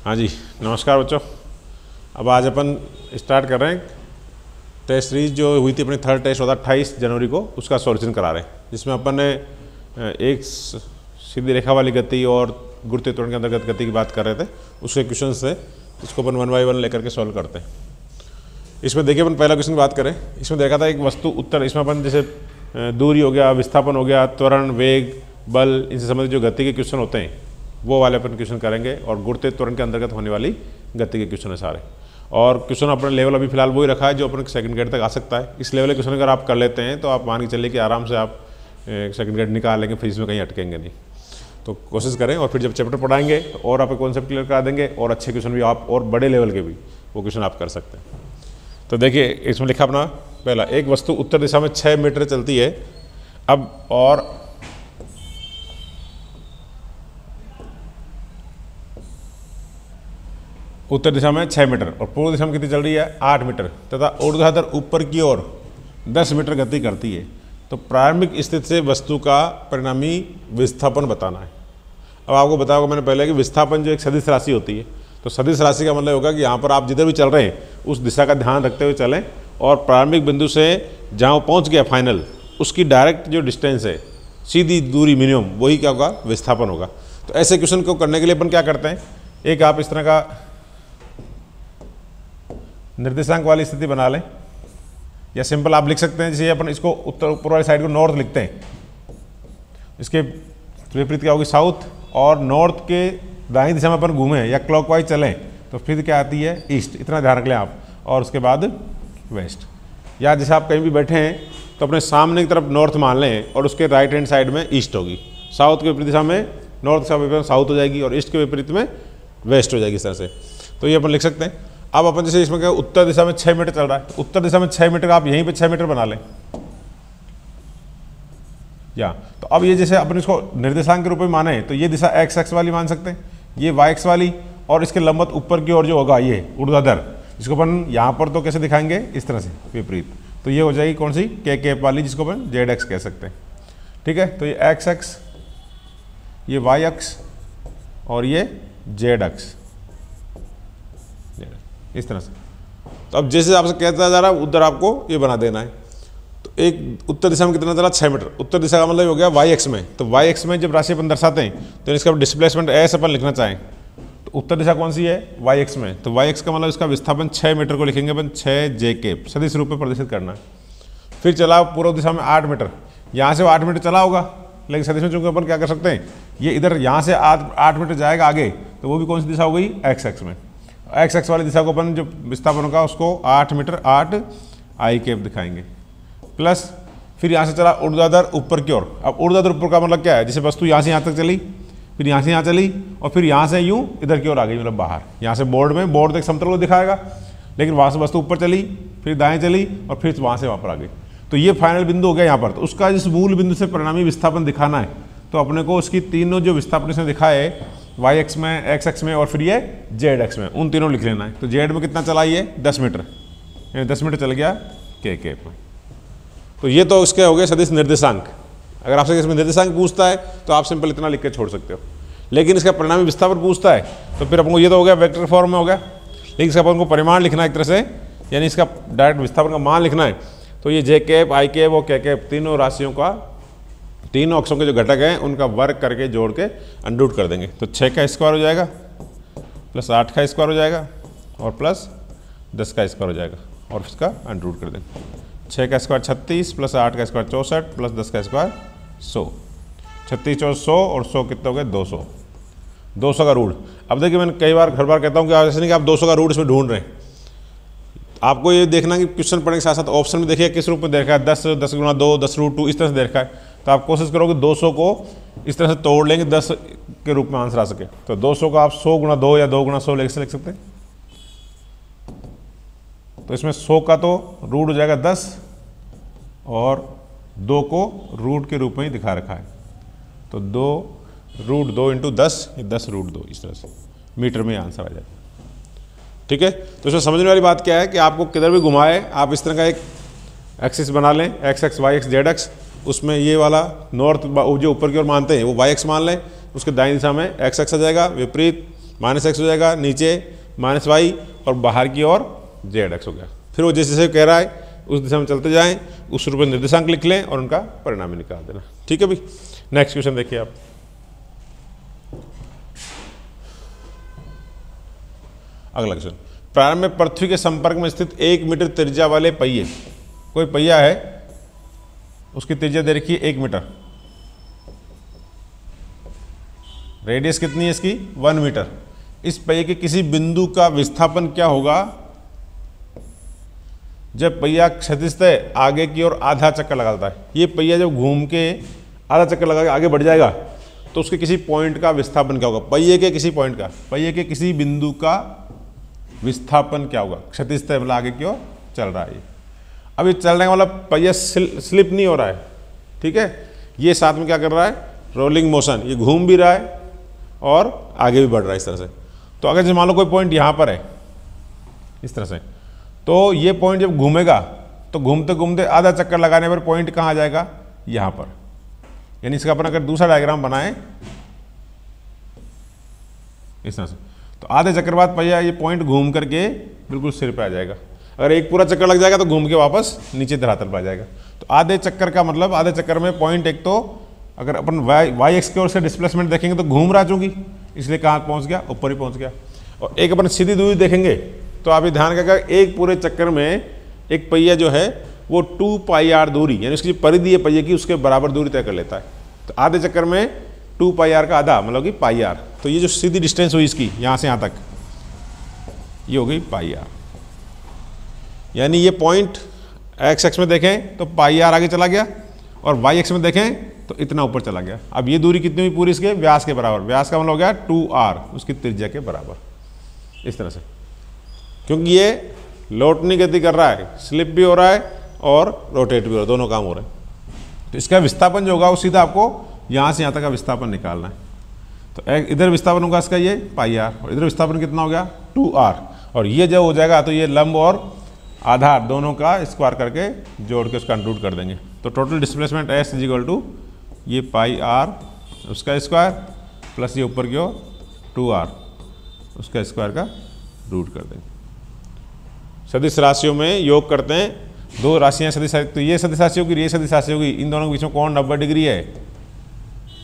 हाँ जी, नमस्कार बच्चों। अब आज अपन स्टार्ट कर रहे हैं टेस्ट सीरीज जो हुई थी अपनी थर्ड टेस्ट होता 28 जनवरी को, उसका सॉल्यूशन करा रहे हैं, जिसमें अपन ने एक सीधी रेखा वाली गति और गुरुत्वीय त्वरण के अंतर्गत गति की बात कर रहे थे। उसके क्वेश्चन से इसको अपन 1 बाय 1 लेकर के सॉल्व करते हैं। इसमें देखिए अपन पहला क्वेश्चन की बात करें, इसमें देखा था एक वस्तु उत्तर, इसमें अपन जैसे दूरी हो गया, विस्थापन हो गया, त्वरण, वेग, बल, इनसे संबंधित जो गति के क्वेश्चन होते हैं वो वाले अपन क्वेश्चन करेंगे और गुरुत्वीय त्वरण के अंतर्गत होने वाली गति के क्वेश्चन है सारे। और क्वेश्चन अपना लेवल अभी फिलहाल वही रखा है जो अपन सेकंड ग्रेड तक आ सकता है। इस लेवल के क्वेश्चन अगर आप कर लेते हैं तो आप मान के चलिए कि आराम से आप सेकंड ग्रेड निकाल लेंगे, फिर इसमें कहीं अटकेंगे नहीं। तो कोशिश करें और फिर जब चैप्टर पढ़ाएंगे और आप कॉन्सेप्ट क्लियर करा देंगे और अच्छे क्वेश्चन भी आप और बड़े लेवल के भी वो क्वेश्चन आप कर सकते हैं। तो देखिए इसमें लिखा अपना पहला, एक वस्तु उत्तर दिशा में 6 मीटर चलती है। अब और उत्तर दिशा में 6 मीटर और पूर्व दिशा में कितनी चल रही है 8 मीटर तथा ऊर्ध्वाधर ऊपर की ओर 10 मीटर गति करती है। तो प्रारंभिक स्थिति से वस्तु का परिणामी विस्थापन बताना है। अब आपको बताया होगा मैंने पहले कि विस्थापन जो एक सदिश राशि होती है, तो सदिश राशि का मतलब होगा कि यहाँ पर आप जिधर भी चल रहे हैं उस दिशा का ध्यान रखते हुए चलें और प्रारंभिक बिंदु से जहाँ पहुँच गया फाइनल उसकी डायरेक्ट जो डिस्टेंस है, सीधी दूरी मिनिमम, वही क्या होगा विस्थापन होगा। तो ऐसे क्वेश्चन को करने के लिए अपन क्या करते हैं, एक आप इस तरह का निर्देशांक वाली स्थिति बना लें, या सिंपल आप लिख सकते हैं जैसे अपन इसको उत्तर ऊपर वाली साइड को नॉर्थ लिखते हैं, इसके विपरीत क्या होगी साउथ, और नॉर्थ के दाहिनी दिशा में अपन घूमें या क्लॉकवाइज चलें तो फिर क्या आती है ईस्ट, इतना ध्यान रख लें आप। और उसके बाद वेस्ट, या जैसे आप कहीं भी बैठे हैं तो अपने सामने की तरफ नॉर्थ मान लें और उसके राइट हैंड साइड में ईस्ट होगी, साउथ के विपरीत दिशा में नॉर्थ का विपरीत साउथ हो जाएगी और ईस्ट के विपरीत में वेस्ट हो जाएगी इस तरह से। तो ये अपन लिख सकते हैं। अब अपन जैसे इसमें क्या उत्तर दिशा में 6 मीटर चल रहा है, तो उत्तर दिशा में 6 मीटर आप यहीं पे 6 मीटर बना लें, या तो अब ये जैसे अपन इसको निर्देशांक के रूप में माने तो ये दिशा एक्स एक्स वाली मान सकते हैं, ये वाई एक्स वाली, और इसके लंबवत ऊपर की ओर जो होगा ये ऊर्ध्वाधर, इसको अपन यहाँ पर तो कैसे दिखाएंगे इस तरह से विपरीत, तो ये हो जाएगी कौन सी के कैप वाली, जिसको अपन जेड एक्स कह सकते हैं। ठीक है, तो ये एक्स एक्स, ये वाई एक्स और ये जेड एक्स, इस तरह से। तो अब जैसे आपसे कहता जा रहा है उधर आपको ये बना देना है। तो एक उत्तर दिशा में कितना चला 6 मीटर, उत्तर दिशा का मतलब हो गया वाई एक्स में, तो वाई एक्स में जब राशि अपन दर्शाते हैं तो इसका डिस्प्लेसमेंट एस अपन लिखना चाहें तो उत्तर दिशा कौन सी है वाई एक्स में, तो वाई एक्स का मतलब इसका विस्थापन 6 मीटर को लिखेंगे अपन 6 जे केप, सदिश रूप में प्रदर्शित करना है। फिर चला पूर्व दिशा में 8 मीटर, यहाँ से वो 8 मीटर चला होगा, लेकिन सदिश में चूंकि अपन क्या कर सकते हैं, ये इधर यहाँ से 8 मीटर जाएगा आगे, तो वो भी कौन सी दिशा हो गई एक्स एक्स में। एक्स एक्स वाली दिशा को अपन जो विस्थापन होगा उसको 8 मीटर 8 आई केप दिखाएंगे, प्लस फिर यहाँ से चला ऊर्ध्वाधर ऊपर की ओर। अब ऊर्ध्वाधर ऊपर का मतलब क्या है, जैसे वस्तु यहाँ से यहाँ तक चली, फिर यहाँ से यहाँ चली और फिर यहाँ से यूँ इधर की ओर आ गई, मतलब बाहर, यहाँ से बोर्ड में बोर्ड तक समतल को दिखाएगा, लेकिन वहाँ से वस्तु ऊपर चली, फिर दाएँ चली और फिर वहाँ से वहाँ पर आ गई, तो ये फाइनल बिंदु हो गया यहाँ पर। तो उसका जिस मूल बिंदु से परिणामी विस्थापन दिखाना है, तो अपने को उसकी तीनों जो विस्थापन इसने दिखाए वाई एक्स में, एक्स एक्स में और फिर ये जेड एक्स में, उन तीनों लिख लेना है। तो जेड में कितना चला ये 10 मीटर, यानी 10 मीटर चल गया के केप में। तो ये तो इसके हो गए सदिश निर्देशांक। अगर आपसे इसमें निर्देशांक पूछता है तो आप सिंपल इतना लिख के छोड़ सकते हो, लेकिन इसका परिणामी विस्थापन पूछता है तो फिर अपन को ये तो हो गया वेक्टर फॉर्म में हो गया, लेकिन इसका अपन को परिमाण लिखना है एक तरह से, यानी इसका डायरेक्ट विस्थापन का मान लिखना है। तो ये जे केप, आई केप और के केप, तीनों राशियों का, तीनों अक्षों के जो घटक हैं उनका वर्ग करके जोड़ के अंडरूट कर देंगे। तो 6 का स्क्वायर हो जाएगा प्लस 8 का स्क्वायर हो जाएगा और प्लस 10 का स्क्वायर हो जाएगा और इसका अंडरूट कर देंगे। 6 का स्क्वायर 36 प्लस 8 का स्क्वायर 64 प्लस 10 का स्क्वायर 100, 36 और 100 और 100 कितने हो गए 200, 200 का रूट। अब देखिए मैंने कई बार हर बार कहता हूँ कि ऐसे नहीं कि आप 200 का रूट इसमें ढूंढ रहे हैं, आपको ये देखना कि क्वेश्चन पढ़ने के साथ साथ ऑप्शन में देखिए किस रूप में देखा है, 10, 10 गुणा 2, 10 रूट 2, इस तरह से देखा है। तो आप कोशिश करोगे 200 को इस तरह से तोड़ लेंगे 10 के रूप में आंसर आ सके। तो 200 को आप 100 गुणा 2 या 2 गुणा 100 लिख सकते हैं। तो इसमें 100 का तो रूट हो जाएगा 10 और 2 को रूट के रूप में ही दिखा रखा है, तो 2 रूट 2 इंटू 10, 10 रूट 2, इस तरह से मीटर में आंसर आ जाएगा। ठीक है, तो इसमें समझने वाली बात क्या है कि आपको किधर भी घुमाए आप इस तरह का एक एक्सिस बना लें, X X Y X Z X, उसमें ये वाला नॉर्थ जो ऊपर की ओर मानते हैं वो वाई एक्स मान लें, उसके दाहिनी दिशा में एक्स एक्स आ जाएगा, विपरीत -x हो जाएगा, नीचे -y और बाहर की ओर zx हो गया। फिर वो जैसे जैसे कह रहा है उस दिशा में चलते जाएं, उस रूप में निर्देशांक लिख लें और उनका परिणाम ही निकाल देना। ठीक है भाई, नेक्स्ट क्वेश्चन देखिए आप। अगला क्वेश्चन, प्रारंभ में पृथ्वी के संपर्क में स्थित 1 मीटर त्रिज्या वाले पहिए, कोई पहिया है उसकी त्रिज्या दे रखी है 1 मीटर, रेडियस कितनी है इसकी 1 मीटर। इस पहिए के किसी बिंदु का विस्थापन क्या होगा जब पहिया क्षैतिजतः आगे की ओर आधा चक्कर लगाता है। ये पहिया जब घूम के आधा चक्कर लगा के आगे बढ़ जाएगा तो उसके किसी पॉइंट का विस्थापन क्या होगा, पहिए के किसी पॉइंट का, पहिए के किसी बिंदु का विस्थापन क्या होगा, क्षैतिजतः मतलब आगे की ओर चल रहा है। अभी चलने वाला पहिया स्लिप नहीं हो रहा है, ठीक है, ये साथ में क्या कर रहा है, रोलिंग मोशन, ये घूम भी रहा है और आगे भी बढ़ रहा है इस तरह से। तो अगर जैसे मान लो कोई पॉइंट यहाँ पर है इस तरह से, तो ये पॉइंट जब घूमेगा तो घूमते घूमते आधा चक्कर लगाने पर पॉइंट कहाँ आ जाएगा, यहाँ पर। यानी इसका अपन अगर दूसरा डायग्राम बनाएं इस तरह से, तो आधे चक्कर बाद पहिया ये पॉइंट घूम करके बिल्कुल सिर पे आ जाएगा। अगर एक पूरा चक्कर लग जाएगा तो घूम के वापस नीचे धरातल पर आ जाएगा। तो आधे चक्कर का मतलब, आधे चक्कर में पॉइंट एक तो अगर अपन वाई एक्स की ओर से डिस्प्लेसमेंट देखेंगे तो घूम रहा चूंकि, इसलिए कहाँ पहुँच गया, ऊपर ही पहुँच गया। और एक अपन सीधी दूरी देखेंगे तो आप ये ध्यान रखिएगा, एक पूरे चक्कर में एक पहिया जो है वो 2πr दूरी, यानी उसकी परिधि है पहिए की, उसके बराबर दूरी तय कर लेता है। तो आधे चक्कर में 2πr का आधा मतलब कि πr, तो ये जो सीधी डिस्टेंस हुई इसकी यहाँ से यहाँ तक, ये हो गई πr। यानी ये पॉइंट एक्स एक्स में देखें तो πr आगे चला गया और वाई एक्स में देखें तो इतना ऊपर चला गया। अब ये दूरी कितनी हुई पूरी, इसके व्यास के बराबर, व्यास का मतलब हो गया 2r, उसकी त्रिज्या के बराबर। इस तरह से, क्योंकि ये लौटनी गति कर रहा है, स्लिप भी हो रहा है और रोटेट भी हो रहा है, दोनों काम हो रहे हैं। तो इसका विस्थापन जो होगा वो सीधा आपको यहाँ से यहाँ तक का विस्थापन निकालना है। तो इधर विस्थापन होगा इसका ये πr, और इधर विस्थापन कितना हो गया 2r, और ये जब हो जाएगा तो ये लंब और आधार दोनों का स्क्वायर करके जोड़ के उसका कंप्यूट कर देंगे। तो total displacement s is equal to ये πr उसका स्क्वायर प्लस ये ऊपर की ओर 2r उसका स्क्वायर का रूट कर देंगे। सदिश राशियों में योग करते हैं, दो राशियाँ सदिश, तो ये सदिश राशि होगी, ये सदिश राशि होगी, इन दोनों के बीच में कोण 90 डिग्री है।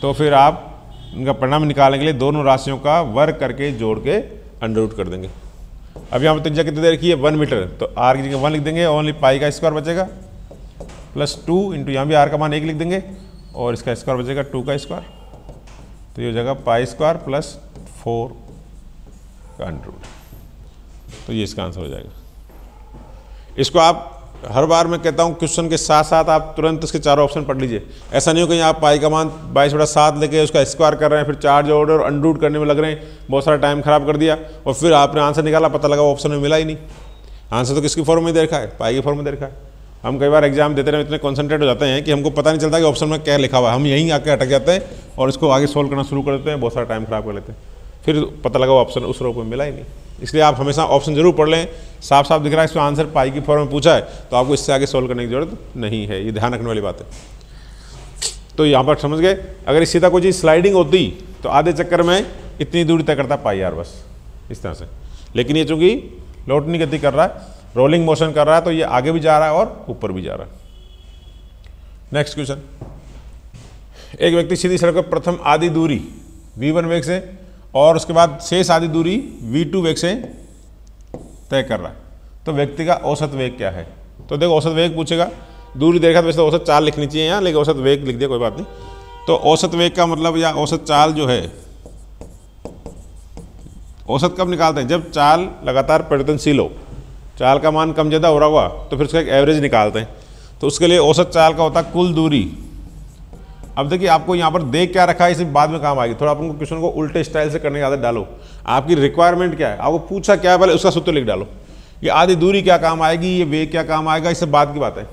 तो फिर आप इनका परिणाम निकालने के लिए दोनों राशियों का वर्ग करके जोड़ के अंडर रूट कर देंगे। अब यहाँ पर त्रिज्या कितनी दे रखी है 1 मीटर, तो r की जगह 1 लिख देंगे, ओनली पाई का स्क्वायर बचेगा प्लस 2 इंटू यहाँ भी r का मान 1 लिख देंगे और इसका स्क्वायर बचेगा 2 का स्क्वायर, तो ये हो जाएगा पाई स्क्वायर प्लस 4 का अंडर रूट। तो ये इसका आंसर हो जाएगा। इसको आप हर बार मैं कहता हूँ क्वेश्चन के साथ साथ आप तुरंत इसके चारों ऑप्शन पढ़ लीजिए। ऐसा नहीं हो कि आप पाई का मान 22/7 लेके उसका स्क्वायर कर रहे हैं, फिर 4 जोड़ और अंडर रूट करने में लग रहे हैं, बहुत सारा टाइम खराब कर दिया और फिर आपने आंसर निकाला, पता लगा वो ऑप्शन में मिला ही नहीं। आंसर तो किसकी फॉर्म में दे रखा है, पाई की फॉर्म में दे रखा है। हम कई बार एग्जाम देते रहे इतने कॉन्सेंट्रेट हो जाते हैं कि हमको पता नहीं चलता कि ऑप्शन में क्या लिखा हुआ है, हम यहीं आके अटक जाते हैं और इसको आगे सोल्व करना शुरू कर देते हैं, बहुत सारा टाइम खराब कर लेते हैं, फिर पता लगा वो ऑप्शन उस रो में मिला ही नहीं। इसलिए आप हमेशा ऑप्शन जरूर पढ़ लें, साफ साफ दिख रहा है इसमें आंसर पाई की फॉर्म में पूछा है तो आपको इससे आगे सोल्व करने की जरूरत नहीं है, ये ध्यान रखने वाली बात है। तो यहाँ पर समझ गए, अगर इस सीधा कोई चीज़ स्लाइडिंग होती तो आधे चक्कर में इतनी दूरी तय करता πr बस इस तरह से, लेकिन ये चूंकि लौटनी गति कर रहा है, रोलिंग मोशन कर रहा है, तो ये आगे भी जा रहा है और ऊपर भी जा रहा है। नेक्स्ट क्वेश्चन, एक व्यक्ति सीधी सड़क पर प्रथम आधी दूरी v1 वेग से और उसके बाद शेष आधी दूरी v2 वेग से तय कर रहा है, तो व्यक्ति का औसत वेग क्या है। तो देखो औसत वेग पूछेगा, दूरी देखा तो वैसे औसत चाल लिखनी चाहिए यहाँ, लेकिन औसत वेग लिख दिया कोई बात नहीं। तो औसत वेग का मतलब या औसत चाल जो है, औसत कब निकालते हैं, जब चाल लगातार परिवर्तनशील हो, चाल का मान कम ज़्यादा हो रहा हुआ तो फिर उसका एक एवरेज निकालते हैं। तो उसके लिए औसत चाल का होता है कुल दूरी। अब देखिए आपको यहाँ पर देख क्या रखा है, इसे बाद में काम आएगी, थोड़ा अपन को क्वेश्चन को उल्टे स्टाइल से करने की आदत डालो। आपकी रिक्वायरमेंट क्या है, आपको पूछा क्या है, पहले उसका सूत्र लिख डालो। ये आधी दूरी क्या काम आएगी, ये वेग क्या काम आएगा, इससे बाद की बात है।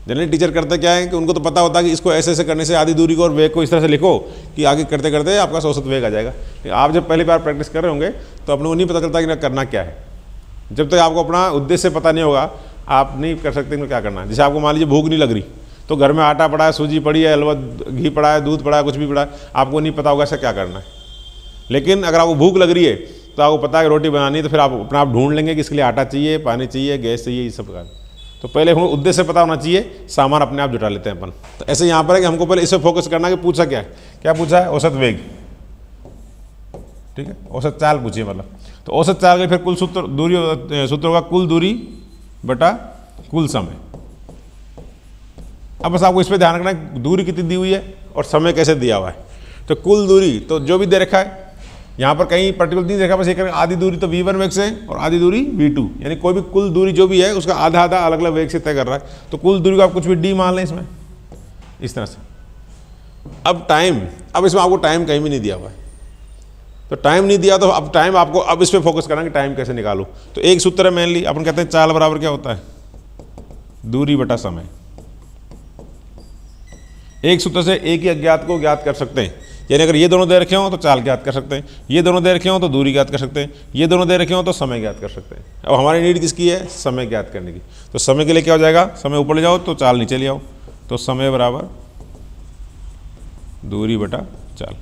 जनरली टीचर करते क्या है कि उनको तो पता होता है कि इसको ऐसे ऐसे करने से आधी दूरी को और वेग को इस तरह से लिखो कि आगे करते करते आपका औसत वेग आ जाएगा। लेकिन आप जब पहली बार प्रैक्टिस कर रहे होंगे तो अपने को नहीं पता चलता कि करना क्या है। जब तक आपको अपना उद्देश्य पता नहीं होगा आप नहीं कर सकते कि क्या करना है। जैसे आपको मान लीजिए भूख नहीं लग रही, तो घर में आटा पड़ा है, सूजी पड़ी है, हलवा घी पड़ा है, दूध पड़ा है, कुछ भी पड़ा है, आपको नहीं पता होगा ऐसा क्या करना है। लेकिन अगर आपको भूख लग रही है तो आपको पता है कि रोटी बनानी है, तो फिर आप अपना आप ढूंढ लेंगे कि इसके लिए आटा चाहिए, पानी चाहिए, गैस चाहिए, ये सब प्रकार। तो पहले हम उद्देश्य पता होना चाहिए, सामान अपने आप जुटा लेते हैं अपन। तो ऐसे यहाँ पर है कि हमको पहले इस पर फोकस करना है कि पूछा क्या है, क्या पूछा है, औसत वेग, ठीक है, औसत चाल पूछिए मतलब। तो औसत चाल के फिर कुल सूत्र दूरी, सूत्र होगा कुल दूरी बटा कुल समय। अब बस आपको इस पर ध्यान रखना है दूरी कितनी दी हुई है और समय कैसे दिया हुआ है। तो कुल दूरी तो जो भी दे रखा है, यहाँ पर कहीं पर्टिकुलर नहीं देखा, बस ये करें आधी दूरी तो v1 वेग से और आधी दूरी v2, यानी कोई भी कुल दूरी जो भी है उसका आधा आधा अलग अलग वेग से तय कर रहा है। तो कुल दूरी को आप कुछ भी d मान लें इसमें, इस तरह से। अब टाइम, अब इसमें आपको टाइम कहीं भी नहीं दिया हुआ है, तो टाइम नहीं दिया तो अब टाइम आपको अब इस पर फोकस करना कि टाइम कैसे निकालूं। तो एक सूत्र है मेनली, अपन कहते हैं चाल बराबर क्या होता है, दूरी बटा समय। एक सूत्र से एक ही अज्ञात को ज्ञात कर सकते हैं, यानी अगर ये दोनों दे रखे हों तो चाल ज्ञात कर सकते हैं, ये दोनों दे रखे हों तो दूरी ज्ञात कर सकते हैं, ये दोनों दे रखे हों तो समय ज्ञात कर सकते हैं। अब हमारी नीड किसकी है, समय ज्ञात करने की। तो समय के लिए क्या हो जाएगा, समय ऊपर ले जाओ तो चाल नीचे ले आओ, तो समय बराबर दूरी बटा चाल।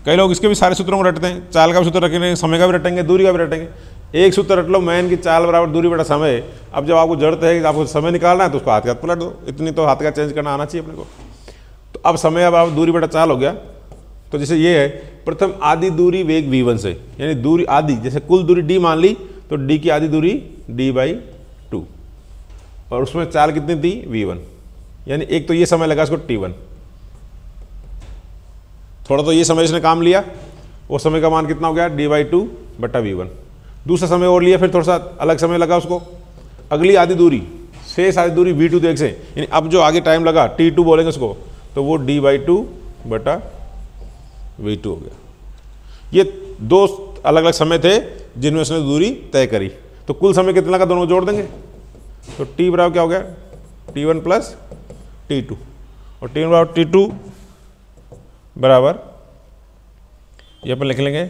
कई लोग इसके भी सारे सूत्रों को रटते हैं, चाल का भी सूत्र रखेंगे, समय का भी रटेंगे, दूरी का भी रटेंगे। एक सूत्र रट लो मैन की चाल बराबर दूरी बटा समय। अब जब आपको जरूरत है कि आपको समय निकालना है तो उसको हाथ के हाथ पलट दो, इतनी तो हाथ का चेंज करना आना चाहिए अपने को। तो अब समय अब आप दूरी बटा चाल हो गया। तो जैसे ये है, प्रथम आधी दूरी वेग v1 से, यानी दूरी आधी, जैसे कुल दूरी d मान ली तो d की आधी दूरी d/2, और उसमें चाल कितनी थी v1, यानी एक तो ये समय लगा इसको t1, थोड़ा तो ये समय इसने काम लिया, वो समय का मान कितना हो गया d/2 बटा v1। दूसरा समय और लिया, फिर थोड़ा सा अलग समय लगा उसको, अगली आधी दूरी, शेष आधी दूरी v2 देख से, यानी अब जो आगे टाइम लगा t2 बोलेंगे उसको, तो वो d/2 बटा v2 हो गया। ये दो अलग अलग समय थे जिनमें उसने दूरी तय करी। तो कुल समय कितना लगा दोनों जोड़ देंगे, तो t बराबर क्या हो गया t1 प्लस t2, और t1 बराबर t2 बराबर ये अपन लिख लेंगे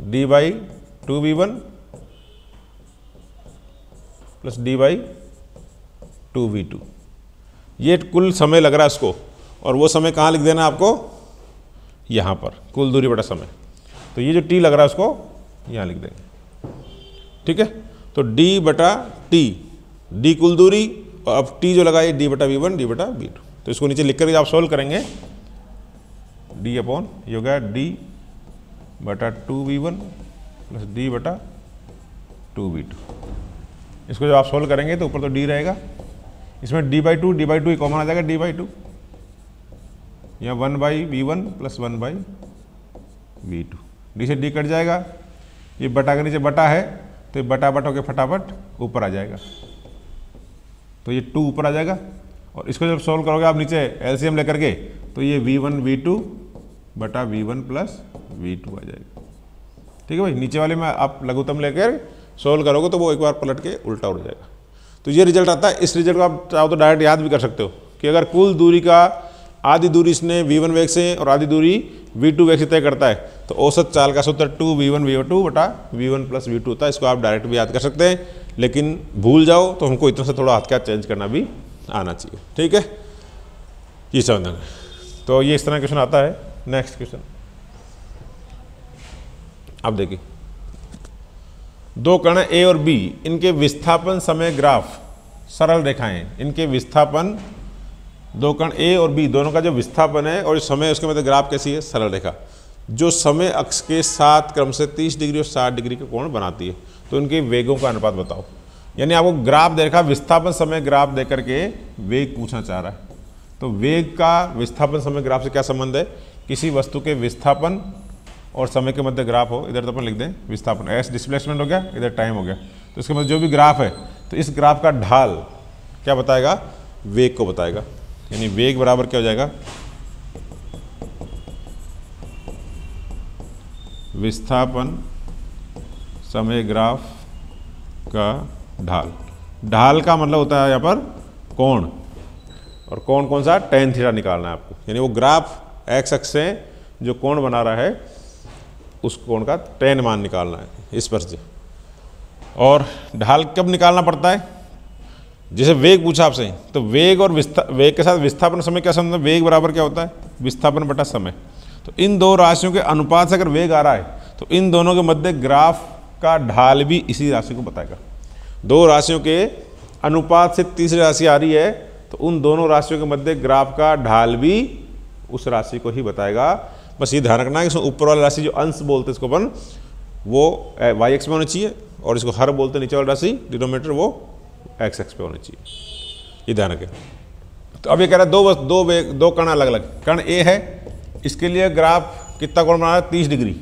d/2 v1 plus d/2 v2। ये कुल समय लग रहा है उसको, और वो समय कहाँ लिख देना है आपको, यहाँ पर कुल दूरी बटा समय। तो ये जो t लग रहा है उसको यहाँ लिख देंगे, ठीक है। तो d बटा t, d कुल दूरी, और अब t जो लगा ये d बटा v1 d बटा v2। तो इसको नीचे लिख कर आप सॉल्व करेंगे, d अपॉन ये हो गया d बटा 2v1 प्लस d बटा 2v2। इसको जब आप सॉल्व करेंगे तो ऊपर तो d रहेगा, इसमें d/2 कॉमन आ जाएगा, d/2 या 1/v1 प्लस 1/v2, डी से डी कट जाएगा, ये बटा के नीचे बटा है तो ये बटा बट होकर फटाफट ऊपर आ जाएगा, तो ये 2 ऊपर आ जाएगा। और इसको जब सॉल्व करोगे आप नीचे एलसीएम लेकर के, तो ये v1 v2 बटा v1 प्लस v2 आ जाएगा, ठीक है भाई। नीचे वाले में आप लघुत्तम लेकर सॉल्व करोगे तो वो एक बार पलट के उल्टा उड़ जाएगा। तो ये रिजल्ट आता है। इस रिजल्ट को आप चाहो तो डायरेक्ट याद भी कर सकते हो कि अगर कुल दूरी का आधी दूरी इसने v1 वेग से और आधी दूरी v2 वेग से तय करता है, तो औसत चाल का सूत्र 2v1 v2 बटा v1 प्लस v2 होता है। इसको आप डायरेक्ट भी याद कर सकते हैं, लेकिन भूल जाओ तो हमको इतना से थोड़ा हाथ का चेंज करना भी आना चाहिए, ठीक है। ये समझना है। तो ये इस तरह क्वेश्चन आता है। नेक्स्ट क्वेश्चन अब देखिए, दो कण ए और बी, इनके विस्थापन समय ग्राफ सरल रेखाएं, इनके विस्थापन, दो कण ए और बी दोनों का जो विस्थापन है और समय, उसके मतलब ग्राफ कैसी है, सरल रेखा, जो समय अक्ष के साथ क्रम से 30 डिग्री और 60 डिग्री का कोण बनाती है। तो इनके वेगों का अनुपात बताओ। यानी आपको ग्राफ दे रखा, विस्थापन समय ग्राफ दे करके वेग पूछना चाह रहा है। तो वेग का विस्थापन समय ग्राफ से क्या संबंध है, किसी वस्तु के विस्थापन और समय के मध्य ग्राफ हो, इधर तो अपन लिख दें विस्थापन, एस डिस्प्लेसमेंट हो गया, इधर टाइम हो गया, तो इसके मतलब जो भी ग्राफ है, तो इस ग्राफ का ढाल क्या बताएगा, वेग को बताएगा। यानी वेग बराबर क्या हो जाएगा, विस्थापन समय ग्राफ का ढाल। ढाल का मतलब होता है यहाँ पर कोण, और कोण कौन सा, tan थीटा निकालना है आपको। यानी वो ग्राफ एक्स अक्ष से जो कोण बना रहा है उस कोण का tan मान निकालना है इस पर से। और ढाल कब निकालना पड़ता है, जैसे वेग पूछा आपसे, तो वेग और वेग के साथ विस्थापन समय क्या संबंध है, वेग बराबर क्या होता है, विस्थापन बटा समय। तो इन दो राशियों के अनुपात से अगर वेग आ रहा है तो इन दोनों के मध्य ग्राफ का ढाल भी इसी राशि को बताएगा। दो राशियों के अनुपात से तीसरी राशि आ रही है, तो उन दोनों राशियों के मध्य ग्राफ का ढाल भी उस राशि को ही बताएगा। बस ये ध्यान रखना है कि ऊपर वाली राशि जो अंश बोलते हैं इसको अपन, वो वाई एक्स में होनी चाहिए, और इसको हर बोलते नीचे वाली राशि डिनोमिनेटर वो एक्स एक्स पे होनी चाहिए, ये ध्यान रखें। तो अब ये कह रहा है दो कण अलग अलग, कण ए है, इसके लिए ग्राफ कितना कोण बना रहा है 30 डिग्री,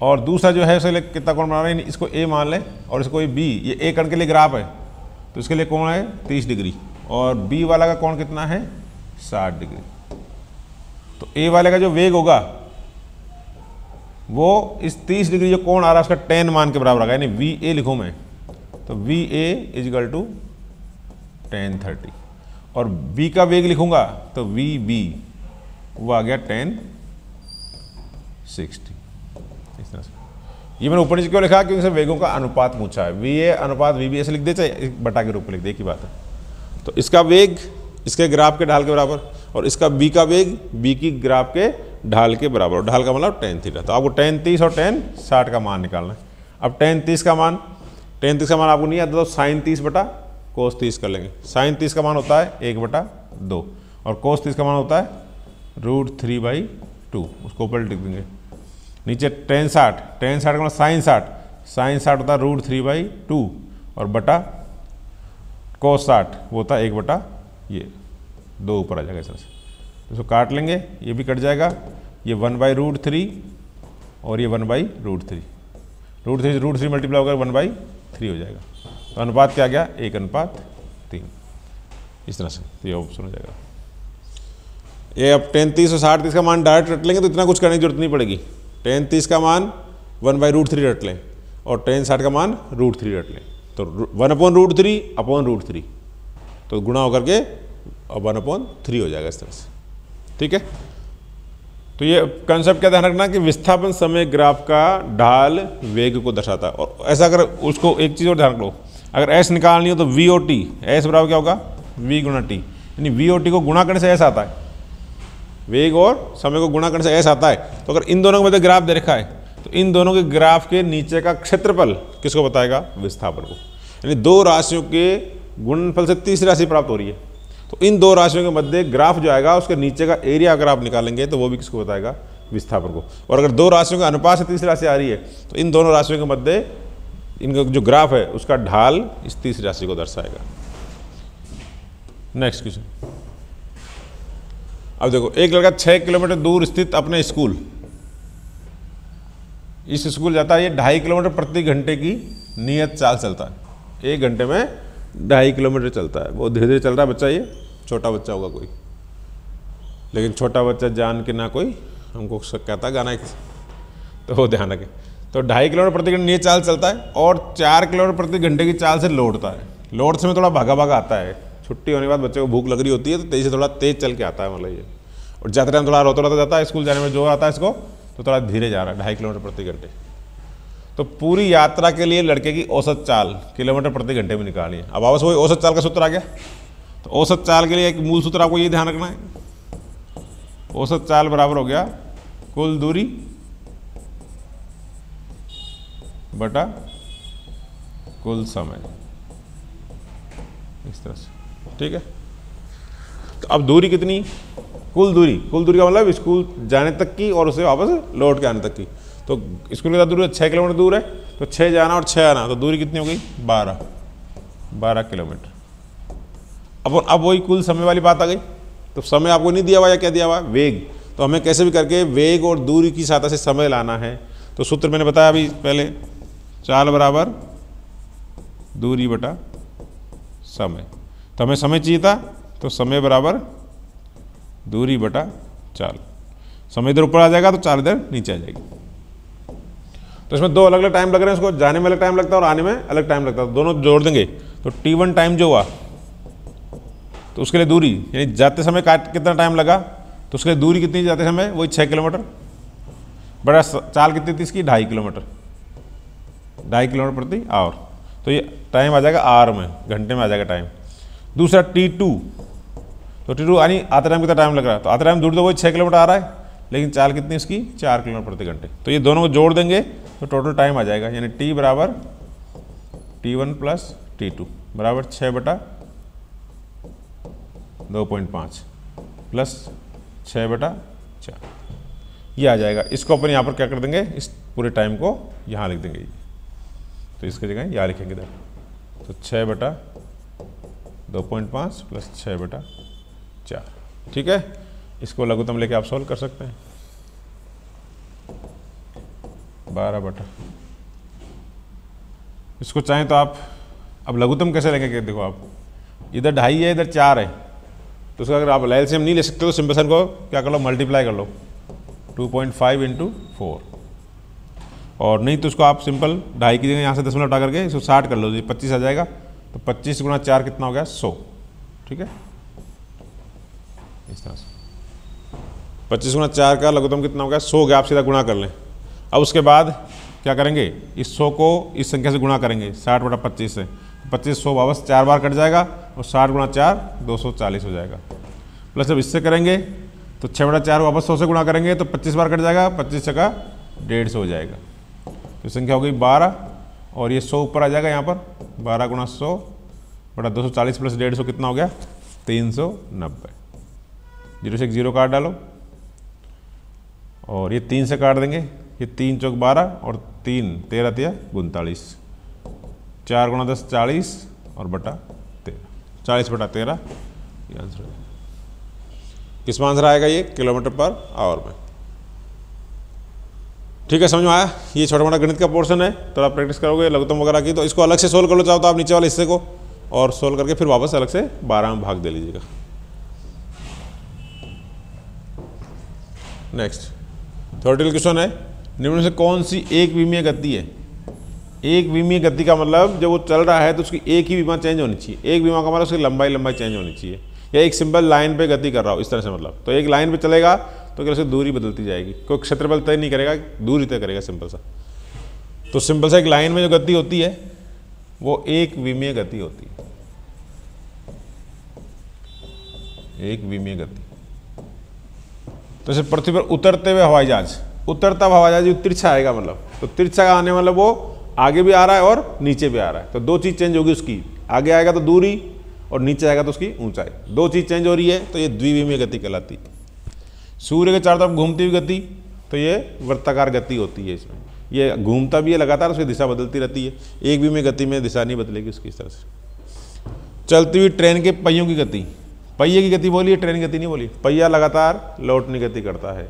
और दूसरा जो है उसके लिए कितना कोण बना रहा है, इसको ए मान लें और इसको ये बी, ये ए कण के लिए ग्राफ है तो इसके लिए कोण है 30 डिग्री, और बी वाला का कोण कितना है 60 डिग्री। तो ए वाले का जो वेग होगा वो इस 30 डिग्री जो कोण आ रहा है उसका tan मान के बराबर आएगा, यानी वी ए लिखूँ मैं, तो V A is equal to tan 30, और b का वेग लिखूंगा तो वी बी वो आ गया tan 60। इस तरह से ये मैंने ऊपर नीचे क्यों लिखा, क्योंकि वेगों का अनुपात पूछा है, वी ए अनुपात वी बी ऐसे लिख दे, चाहे बटा के रूप में लिख दे, एक ही बात है। तो इसका वेग इसके ग्राफ के ढाल के बराबर, और इसका b का वेग b की ग्राफ के ढाल के बराबर, और ढाल का मतलब tan थीटा। तो आपको tan 30 और tan 60 का मान निकालना है। अब tan 30 का मान आपको नहीं आता तो sin 30 बटा cos 30 कर लेंगे। sin 30 का मान होता है 1/2, और cos 30 का मान होता है √3/2, उसको ऊपर लिख देंगे। नीचे tan 60 का मतलब sin 60 होता है √3/2, और बटा cos 60 वो होता है 1/2 ऊपर आ जाएगा इस तरह से। इसको काट लेंगे, ये भी कट जाएगा, ये 1/√3 और ये 1/√3, √3 मल्टीप्लाई होकर 1/3 हो जाएगा। तो अनुपात क्या गया 1:3, इस तरह से ये ऑप्शन हो जाएगा। ये अब tan 30 और 60 30 का मान डायरेक्ट रट लेंगे तो इतना कुछ करने की जरूरत नहीं पड़ेगी। tan 30 का मान 1/√3 रट लें और tan 60 का मान √3 रट लें, तो 1/√3/√3 तो गुणा होकर के 1/3 हो जाएगा इस तरह से, ठीक है। तो ये कंसेप्ट क्या ध्यान रखना कि विस्थापन समय ग्राफ का ढाल वेग को दर्शाता है। और ऐसा अगर उसको एक चीज़ और ध्यान रखो, अगर एस निकालनी हो तो वी ओ टी, एस बराबर क्या होगा वी गुणा टी, यानी वी ओ टी को गुणा करने से एस आता है, वेग और समय को गुणा करने से एस आता है। तो अगर इन दोनों के मध्य ग्राफ दे रखा है तो इन दोनों के ग्राफ के नीचे का क्षेत्रफल किसको बताएगा, विस्थापन को। यानी दो राशियों के गुणनफल से तीसरी राशि प्राप्त हो रही है, तो इन दो राशियों के मध्य ग्राफ जो आएगा उसके नीचे का एरिया अगर आप निकालेंगे तो वो भी किसको बताएगा, विस्थापन को। और अगर दो राशियों के अनुपात से तीसरी राशि आ रही है तो इन दोनों राशियों के मध्य इनका जो ग्राफ है उसका ढाल इस तीसरी राशि को दर्शाएगा। नेक्स्ट क्वेश्चन, अब देखो एक लड़का 6 किलोमीटर दूर स्थित अपने स्कूल, इस स्कूल जाता है, ये 2.5 किलोमीटर प्रति घंटे की नियत चाल चलता है, 1 घंटे में 2.5 किलोमीटर चलता है। बहुत धीरे धीरे चल रहा है बच्चा, ये छोटा बच्चा होगा कोई, लेकिन छोटा बच्चा जान के ना कोई हमको कहता गाना एक, तो वो ध्यान रखें। तो 2.5 किलोमीटर प्रति घंटे नियत चाल चलता है और 4 किलोमीटर प्रति घंटे की चाल से लौटता है। लौट से में थोड़ा भागा भागा आता है, छुट्टी होने के बाद बच्चे को भूख लग रही होती है तो तेजी से थोड़ा तेज चल के आता है, मतलब ये। और जाते टाइम थोड़ा रोता रोता जाता है, स्कूल जाने में जो आता है इसको तो थोड़ा धीरे जा रहा है, 2.5 किलोमीटर प्रति घंटे। तो पूरी यात्रा के लिए लड़के की औसत चाल किलोमीटर प्रति घंटे में निकालनी है। अब वापस वही औसत चाल का सूत्र आ गया। तो औसत चाल के लिए एक मूल सूत्र आपको ये ध्यान रखना है, औसत चाल बराबर हो गया कुल दूरी बटा कुल समय, इस तरह से, ठीक है। तो अब दूरी कितनी, कुल दूरी का मतलब स्कूल जाने तक की और उसे वापस लौट के आने तक की। तो स्कूल की दूरी 6 किलोमीटर दूर है, तो 6 जाना और 6 आना, तो दूरी कितनी हो गई 12 किलोमीटर। अब वही कुल समय वाली बात आ गई। तो समय आपको नहीं दिया हुआ या क्या दिया हुआ, वेग। तो हमें कैसे भी करके वेग और दूरी की सहायता से समय लाना है। तो सूत्र मैंने बताया अभी पहले, चाल बराबर दूरी बटा समय। तो हमें समय चाहिए था, तो समय बराबर दूरी बटा चाल। समय इधर ऊपर आ जाएगा तो चाल इधर नीचे आ जाएगी। तो इसमें 2 अलग अलग टाइम लग रहे हैं, उसको जाने में अलग टाइम लगता है और आने में अलग टाइम लगता है, तो दोनों जोड़ देंगे तो T1 टाइम जो हुआ तो उसके लिए दूरी, यानी जाते समय कितना टाइम लगा, तो उसके लिए दूरी कितनी जाते समय, वही 6 किलोमीटर बड़ा चाल कितनी थी इसकी 2.5 किलोमीटर, 2.5 किलोमीटर प्रति आवर। तो ये टाइम आ जाएगा आवर में, घंटे में आ जाएगा टाइम। दूसरा T2, तो T2 यानी आते टाइम कितना टाइम लग रहा है, तो आते टाइम दूरी तो वही 6 किलोमीटर आ रहा है, लेकिन चाल कितनी उसकी 4 किलोमीटर प्रति घंटे। तो ये दोनों को जोड़ देंगे तो टोटल टाइम आ जाएगा, यानी T बराबर T1 प्लस T2 बराबर 6/2.5 प्लस 6/4 ये आ जाएगा। इसको अपन यहाँ पर क्या कर देंगे, इस पूरे टाइम को यहाँ लिख देंगे, तो इसकी जगह यहाँ लिखेंगे इधर, तो 6/2.5 प्लस 6/4। ठीक है, इसको लघुत्तम लेके आप सॉल्व कर सकते हैं। 12 इसको चाहें तो आप अब लघुत्तम कैसे लेंगे, देखो आप इधर 2.5 है इधर 4 है, तो उसका अगर आप एलसीएम नहीं ले सकते तो सिंपल सन को क्या कर लो, मल्टीप्लाई कर लो 2.5 × 4, और नहीं तो उसको आप सिंपल 2.5 की जगह यहाँ से 10 हटा करके इसको 60 कर लो, 25 आ जाएगा। तो 25 × 4 कितना हो गया, 100। ठीक है, इस तरह से 25 × 4 का लघुत्तम कितना हो गया, 100 हो गया। आप सीधा गुणा कर लें। अब उसके बाद क्या करेंगे, इस 100 को इस संख्या से गुणा करेंगे 60/25 से, 25 100 वापस 4 बार कट जाएगा और 60 × 4 240 हो जाएगा। प्लस जब इससे करेंगे तो 6/4 वापस 100 से गुणा करेंगे तो 25 बार कट जाएगा, 25 छक्का 150 हो जाएगा। तो संख्या हो गई 12 और ये 100 ऊपर आ जाएगा यहाँ पर, 12 × 100/240 प्लस 150 कितना हो गया, 390। 0 से 1 0 काट डालो और ये 3 से काट देंगे, ये 3 चौक 12 और 3 13 × 39, 4 × 10 40 और बटा 13, 40/13 ये आंसर है। किसमें आंसर आएगा, ये किलोमीटर पर आवर में। ठीक है, समझ में आया। ये छोटा मोटा गणित का पोर्शन है, तो आप प्रैक्टिस करोगे लघुत्तम वगैरह की, तो इसको अलग से सोल्व कर लो चाहो तो आप नीचे वाले हिस्से को, और सोल्व करके फिर वापस अलग से 12 में भाग दे लीजिएगा। नेक्स्ट थ्योरेटिकल क्वेश्चन है, निम्न में से कौन सी एक विमीय गति है। एक विमीय गति का मतलब जब वो चल रहा है तो उसकी एक ही विमा चेंज होनी चाहिए। एक विमा का मतलब उसकी लंबाई चेंज होनी चाहिए, या एक सिंपल लाइन पे गति कर रहा हो इस तरह से, मतलब तो एक लाइन पे चलेगा तो क्या उसकी दूरी बदलती जाएगी, कोई क्षेत्रफल तय नहीं करेगा, दूरी तय करेगा सिंपल सा। तो सिंपल सा एक लाइन में जो गति होती है वो एक विमीय गति होती है, एक विमीय गति। तो जैसे पृथ्वी पर उतरते हुए हवाई जहाज, उतरता हुआ हवाई जहाज तिरछा आएगा, मतलब तो तिरछा आने मतलब वो आगे भी आ रहा है और नीचे भी आ रहा है, तो दो चीज़ चेंज होगी उसकी, आगे आएगा तो दूरी और नीचे आएगा तो उसकी ऊंचाई, दो चीज़ चेंज हो रही है, तो ये द्विविमीय गति कहलाती है। सूर्य के चारों तरफ घूमती हुई गति, तो ये वृत्ताकार गति होती है। इसमें ये घूमता भी है लगातार, उसकी दिशा बदलती रहती है। एक विमीय गति में दिशा नहीं बदलेगी उसकी इस तरह से। चलती हुई ट्रेन के पहियों की गति, पहिए की गति बोली, ट्रेन की गति नहीं बोली। पहिया लगातार लौटने की गति करता है,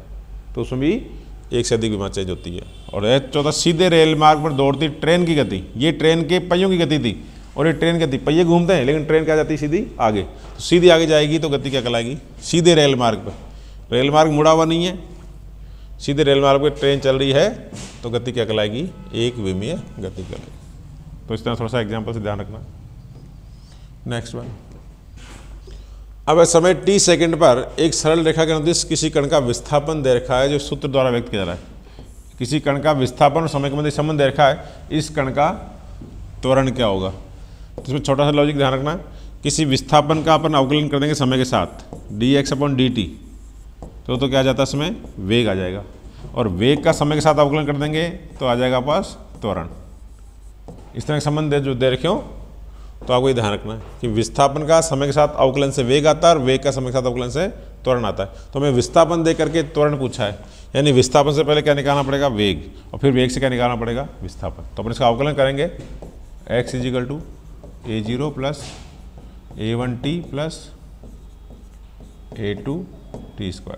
तो उसमें भी एक से अधिक विमा चेंज होती है। और चौथा, सीधे रेल मार्ग पर दौड़ती ट्रेन की गति, ये ट्रेन के पहियों की गति थी और ये ट्रेन की गति, पहिए घूमते हैं लेकिन ट्रेन क्या जाती है सीधी आगे, तो सीधी आगे जाएगी तो गति क्या कहलाएगी, सीधे रेल मार्ग पर। रेल मार्ग मुड़ा हुआ नहीं है, सीधे रेल मार्ग पर ट्रेन चल रही है तो गति क्या कहलाएगी, एक विमीय गति कहलाएगी। तो इस तरह थोड़ा सा एग्जाम्पल से ध्यान रखना। नेक्स्ट वन, अब समय t सेकंड पर एक सरल रेखा के अनुदिश किसी कण का विस्थापन दे रखा है, जो सूत्र द्वारा व्यक्त किया जा रहा है। किसी कण का विस्थापन और समय के मध्य संबंध दे रखा है, इस कण का त्वरण क्या होगा। तो इसमें छोटा सा लॉजिक ध्यान रखना, किसी विस्थापन का अपन अवकलन कर देंगे समय के साथ dx/dt, तो क्या आ जाता है इसमें वेग आ जाएगा, और वेग का समय के साथ अवकलन कर देंगे तो आ जाएगा पास त्वरण। इस तरह के संबंध जो दे रखे हो तो आपको ये ध्यान रखना है कि विस्थापन का समय के साथ अवकलन से वेग आता है और वेग का समय के साथ अवकलन से त्वरण आता है। तो हमें विस्थापन दे करके त्वरण पूछा है, यानी विस्थापन से पहले क्या निकालना पड़ेगा, वेग, और फिर वेग से क्या निकालना पड़ेगा, विस्थापन। तो अपन इसका अवकलन करेंगे, x = a0 + a1t + a2t²।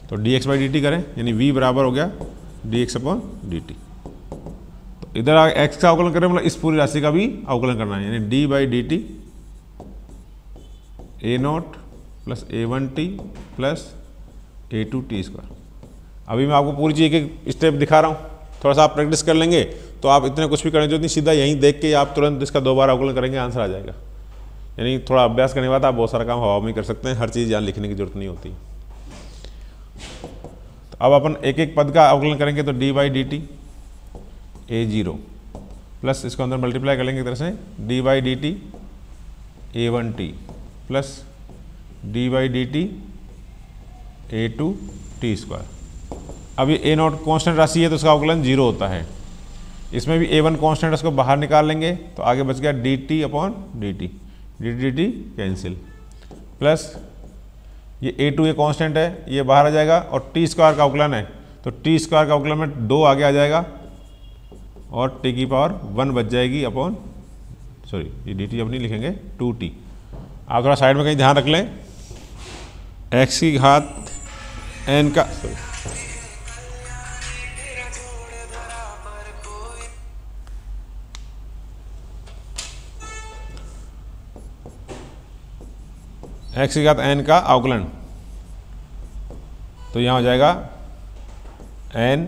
तो dx/dt करें, यानी v बराबर हो गया dx/dt। इधर x का अवकलन करें मतलब इस पूरी राशि का भी अवकलन करना है, यानी d/dt a0 + a1t + a2t²। अभी मैं आपको पूरी चीज़ एक स्टेप दिखा रहा हूँ, थोड़ा सा आप प्रैक्टिस कर लेंगे तो आप इतने कुछ भी करने जो नहीं, सीधा यहीं देख के आप तुरंत इसका 2 बार अवकलन करेंगे, आंसर आ जाएगा। यानी थोड़ा अभ्यास करने के बाद आप बहुत सारा काम हवा में कर सकते हैं, हर चीज़ यहाँ लिखने की जरूरत नहीं होती। तो अब अपन एक एक पद का अवकलन करेंगे, तो d/dt a0 प्लस इसको अंदर मल्टीप्लाई कर लेंगे एक तरह से d/dt a1t plus d/dt a2t²। T square. अब ये ए नॉट कॉन्स्टेंट राशि है तो उसका अवकलन 0 होता है। इसमें भी A1 कॉन्स्टेंट है, उसको बाहर निकाल लेंगे तो आगे बच गया dt upon dt, dt cancel, plus ये A2 ये कॉन्स्टेंट है, ये बाहर आ जाएगा, और टी स्क्वायर का अवकलन है तो टी स्क्वायर का अवकलन में 2 आगे आ जाएगा और टी की पावर 1 बच जाएगी अपॉन, सॉरी ये dt अब नहीं लिखेंगे, 2t। आप थोड़ा साइड में कहीं ध्यान रख लें, x की घात n का, सॉरी x की घात n का अवकलन, तो यहाँ हो जाएगा n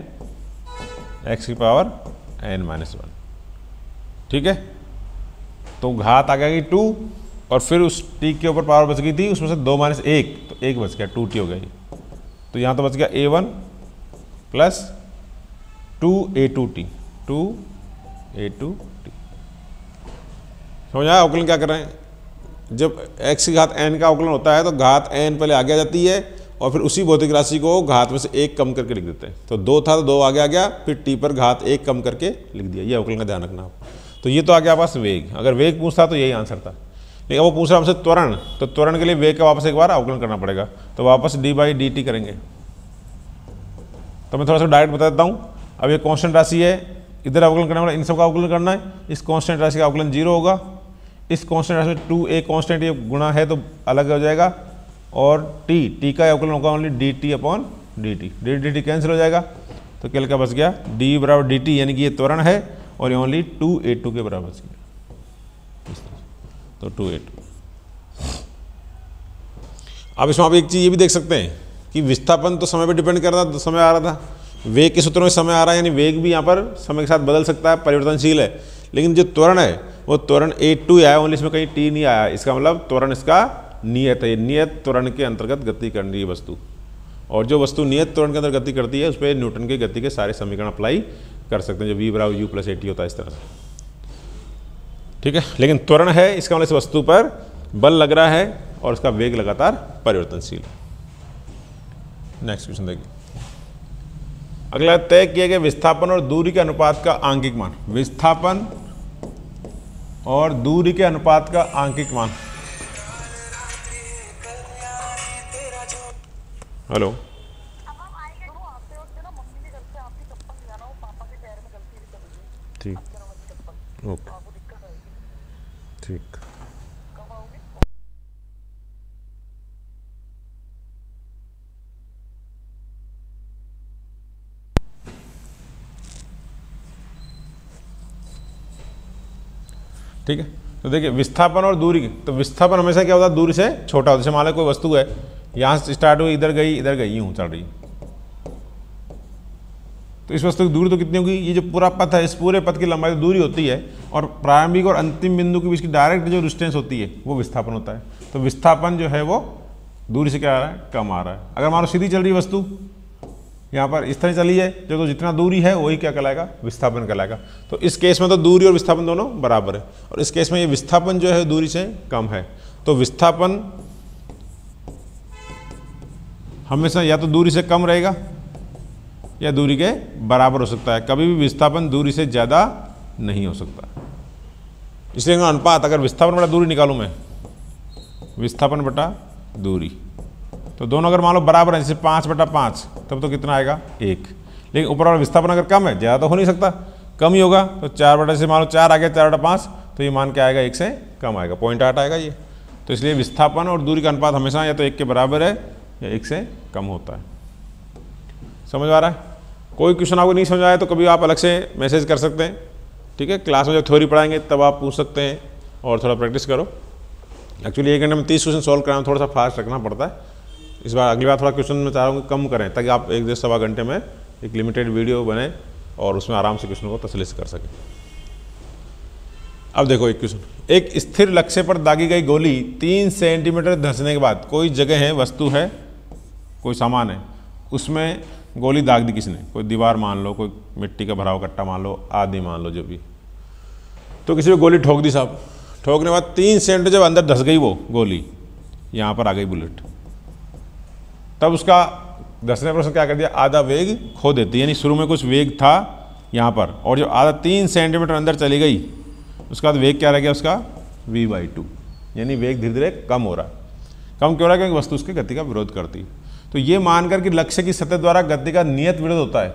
x की पावर n-1, ठीक है। तो घात आ गई 2 और फिर उस t के ऊपर पावर बच गई थी, उसमें से 2 - 1 तो 1 बच गया, 2t हो गई। तो यहाँ तो बच गया a1 प्लस 2a2t, 2a2t। समझ आया अवकलन क्या कर रहे हैं? जब x की घात n का अवकलन होता है तो घात n पहले आगे आ जाती है और फिर उसी भौतिक राशि को घात में से 1 कम करके लिख देते हैं। तो 2 था तो 2 आगे आ गया, फिर t पर घात 1 कम करके लिख दिया। ये अवकलन का ध्यान रखना आप। तो ये तो आ गया आपके पास वेग। अगर वेग पूछता तो यही आंसर था, लेकिन वो पूछ रहा हमसे त्वरण, तो त्वरण के लिए वेग का वापस एक बार अवकलन करना पड़ेगा। तो वापस d/dt करेंगे। तो मैं थोड़ा सा डायरेक्ट बता देता हूँ। अब ये कॉन्स्टेंट राशि है, इधर अवकलन करना पड़ेगा, इन सब का अवकलन करना है। इस कॉन्स्टेंट राशि का अवकलन 0 होगा। इस कॉन्स्टेंट राशि में 2a कॉन्स्टेंट ये गुणा है तो अलग हो जाएगा, और t का अवकलन होगा only dt upon dt, dt cancel हो जाएगा। तो केवल क्या बच गया, d बराबर dt, यानी कि ये त्वरण है और ये ओनली 2a2 के बराबर बच गया। तो 2a2। अब इसमें आप एक चीज़ ये भी देख सकते हैं कि विस्थापन तो समय पर डिपेंड कर रहा था, तो समय आ रहा था। वेग के सूत्रों में समय आ रहा है, यानी वेग भी यहाँ पर समय के साथ बदल सकता है, परिवर्तनशील है। लेकिन जो त्वरण है वो त्वरण a2 आया, ओनली इसमें कहीं t नहीं आया। इसका मतलब त्वरण इसका नियत है, नियत त्वरण के अंतर्गत गति कर रही है वस्तु। और जो वस्तु नियत त्वरण के अंदर गति करती है उस पर न्यूटन की गति के सारे समीकरण अप्लाई कर सकते हैं, जो v बराबर u + at होता है, इस तरह से, ठीक है। लेकिन त्वरण है, इसका मतलब इस वस्तु पर बल लग रहा है और उसका वेग लगातार परिवर्तनशील है। नेक्स्ट क्वेश्चन देखिए। अगला, तय किए गए विस्थापन और दूरी के अनुपात का आंकिक मान। विस्थापन और दूरी के अनुपात का आंकिक मान। हेलो, ठीक, ओके, ठीक। ठीक है, तो देखिए विस्थापन और दूरी, तो विस्थापन हमेशा क्या होता है, दूरी से छोटा होता है। जैसे मान लो कोई वस्तु है, यहाँ से स्टार्ट हुई, इधर गई, यूँ चल रही, तो इस वस्तु की दूरी तो कितनी होगी, ये जो पूरा पथ है, इस पूरे पथ की लंबाई तो दूरी होती है, और प्रारंभिक और अंतिम बिंदु के बीच की डायरेक्ट जो डिस्टेंस होती है वो विस्थापन होता है। तो विस्थापन जो है वो दूरी से क्या आ रहा है, कम आ रहा है। अगर मान लो सीधी चल रही है वस्तु, यहाँ पर इस तरह चली है, जो तो जितना दूरी है वही क्या कहलाएगा, विस्थापन कहलाएगा। तो इस केस में तो दूरी और विस्थापन दोनों बराबर है, और इस केस में ये विस्थापन जो है दूरी से कम है। तो विस्थापन हमेशा या तो दूरी से कम रहेगा या दूरी के बराबर हो सकता है। कभी भी विस्थापन दूरी से ज़्यादा नहीं हो सकता। इसलिए अनुपात, अगर विस्थापन बटा दूरी निकालूं मैं, विस्थापन बटा दूरी, तो दोनों अगर मान लो बराबर है, जैसे 5/5, तब तो कितना आएगा, 1। लेकिन ऊपर वाला विस्थापन अगर कम है, ज़्यादा तो हो नहीं सकता, कम ही होगा। तो 4 से मान लो 4 आ गया, 4/5, तो ये मान क्या आएगा, 1 से कम आएगा, 0.8 आएगा ये। तो इसलिए विस्थापन और दूरी का अनुपात हमेशा या तो 1 के बराबर है या 1 से कम होता है। समझ आ रहा है? कोई क्वेश्चन आपको नहीं समझ आया तो कभी आप अलग से मैसेज कर सकते हैं, ठीक है। क्लास में जब थ्योरी पढ़ाएंगे तब आप पूछ सकते हैं और थोड़ा प्रैक्टिस करो। एक्चुअली 1 घंटे में 30 क्वेश्चन सॉल्व कराना थोड़ा सा फास्ट रखना पड़ता है। इस बार अगली बार थोड़ा क्वेश्चन में चाह रहा हूँ कम करें, ताकि आप 1 से सवा घंटे में एक लिमिटेड वीडियो बने और उसमें आराम से क्वेश्चन को तसल्ली से कर सकें। अब देखो एक क्वेश्चन, एक स्थिर लक्ष्य पर दागी गई गोली 3 सेंटीमीटर धंसने के बाद, कोई जगह है, वस्तु है, कोई सामान है, उसमें गोली दाग दी किसने, कोई दीवार मान लो, कोई मिट्टी का भरा हुआ कट्टा मान लो, आदि मान लो, जो भी। तो किसी को गोली ठोक दी साहब, ठोकने के बाद 3 सेंटीमीटर जब अंदर धंस गई वो गोली, यहाँ पर आ गई बुलेट, तब उसका 10वें प्रश्न क्या कर दिया, आधा वेग खो देती है, यानी शुरू में कुछ वेग था यहाँ पर और जो आधा 3 सेंटीमीटर अंदर चली गई उसके बाद वेग क्या रह गया उसका v/2, यानी वेग धीरे धीरे कम हो रहा है। कम क्यों हो रहा है, क्योंकि वस्तु उसकी गति का विरोध करती है। तो ये मानकर कि लक्ष्य की सतह द्वारा गति का नियत विरोध होता है,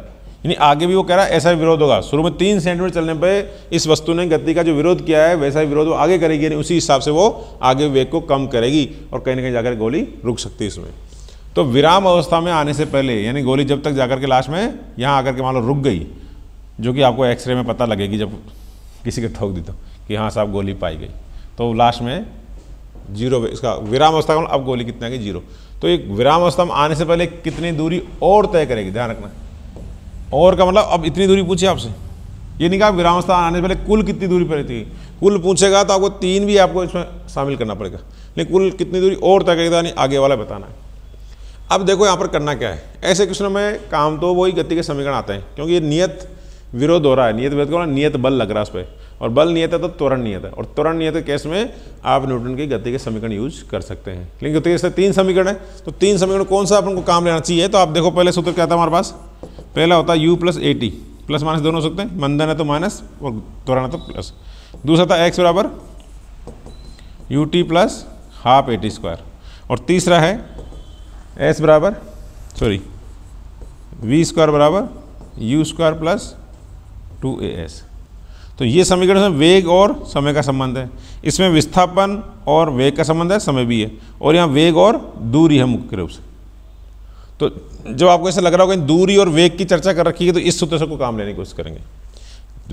यानी आगे भी वो कह रहा है ऐसा विरोध होगा। शुरू में 3 सेंटीमीटर चलने पे इस वस्तु ने गति का जो विरोध किया है वैसा ही विरोध वो आगे करेगी, यानी उसी हिसाब से वो आगे वेग को कम करेगी और कहीं ना कहीं जाकर गोली रुक सकती है इसमें। तो विराम अवस्था में आने से पहले, यानी गोली जब तक जाकर के लास्ट में यहाँ आकर के मान लो रुक गई, जो कि आपको एक्सरे में पता लगेगी जब किसी के ठोक दी तो कि हाँ साहब गोली पाई गई, तो लास्ट में 0 इसका विराम अवस्था का अब गोली कितनी आ गई 0। तो एक विराम अवस्था में आने से पहले कितनी दूरी और तय करेगी, ध्यान रखना। और का मतलब अब इतनी दूरी पूछे आपसे, ये नहीं कहा विराम अवस्था आने से पहले कुल कितनी दूरी पर थी। कुल पूछेगा तो आपको 3 भी आपको इसमें शामिल करना पड़ेगा, लेकिन कुल कितनी दूरी और तय करेगा नहीं आगे वाला बताना है। अब देखो यहाँ पर करना क्या है, ऐसे क्वेश्चनों में काम तो वही गति के समीकरण आते हैं, क्योंकि ये नियत विरोध हो रहा है। नियत विरोध का नियत बल लग रहा है उस पर, और बल नियत है तो त्वरण नियत है, और त्वरण नियत के केस में आप न्यूटन की गति के समीकरण यूज कर सकते हैं। लेकिन गति के 3 समीकरण है, तो 3 समीकरण कौन सा अपन को काम लेना चाहिए। तो आप देखो पहले सूत्र क्या था हमारे पास, पहला होता है u + at, प्लस माइनस दोनों हो सकते हैं, मंदन है तो माइनस और त्वरण है तो प्लस। दूसरा था x बराबर ut + ½ at², और तीसरा है s बराबर v² बराबर u² + 2as। तो ये समीकरण में वेग और समय का संबंध है, इसमें विस्थापन और वेग का संबंध है, समय भी है, और यहाँ वेग और दूरी है मुख्य रूप से। तो जब आपको ऐसा लग रहा होगा दूरी और वेग की चर्चा कर रखी है तो इस सूत्र से को काम लेने की कोशिश करेंगे।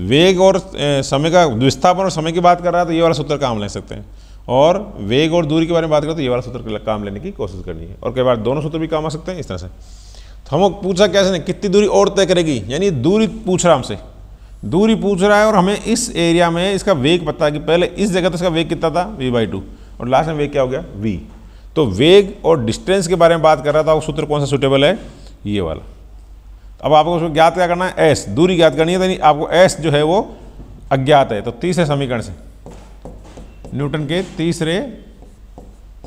वेग और समय का, विस्थापन और समय की बात कर रहा है तो ये वाला सूत्र काम ले सकते हैं, और वेग और दूरी के बारे में बात करें तो ये वाला सूत्र काम लेने की कोशिश करनी है, और कई बार दोनों सूत्र भी काम आ सकते हैं इस तरह से। तो हमको पूछा कैसे नहीं, कितनी दूरी और तय करेगी, यानी दूरी पूछ रहा है हमसे, दूरी पूछ रहा है, और हमें इस एरिया में इसका वेग पता है कि पहले इस जगह तो इसका वेग कितना था v/2, और लास्ट में वेग क्या हो गया v। तो वेग और डिस्टेंस के बारे में बात कर रहा था, सूत्र कौन सा सूटेबल है, ये वाला। अब आपको उसको ज्ञात क्या करना है, s, दूरी ज्ञात करनी है, तो आपको s जो है वो अज्ञात है। तो तीसरे समीकरण से, न्यूटन के तीसरे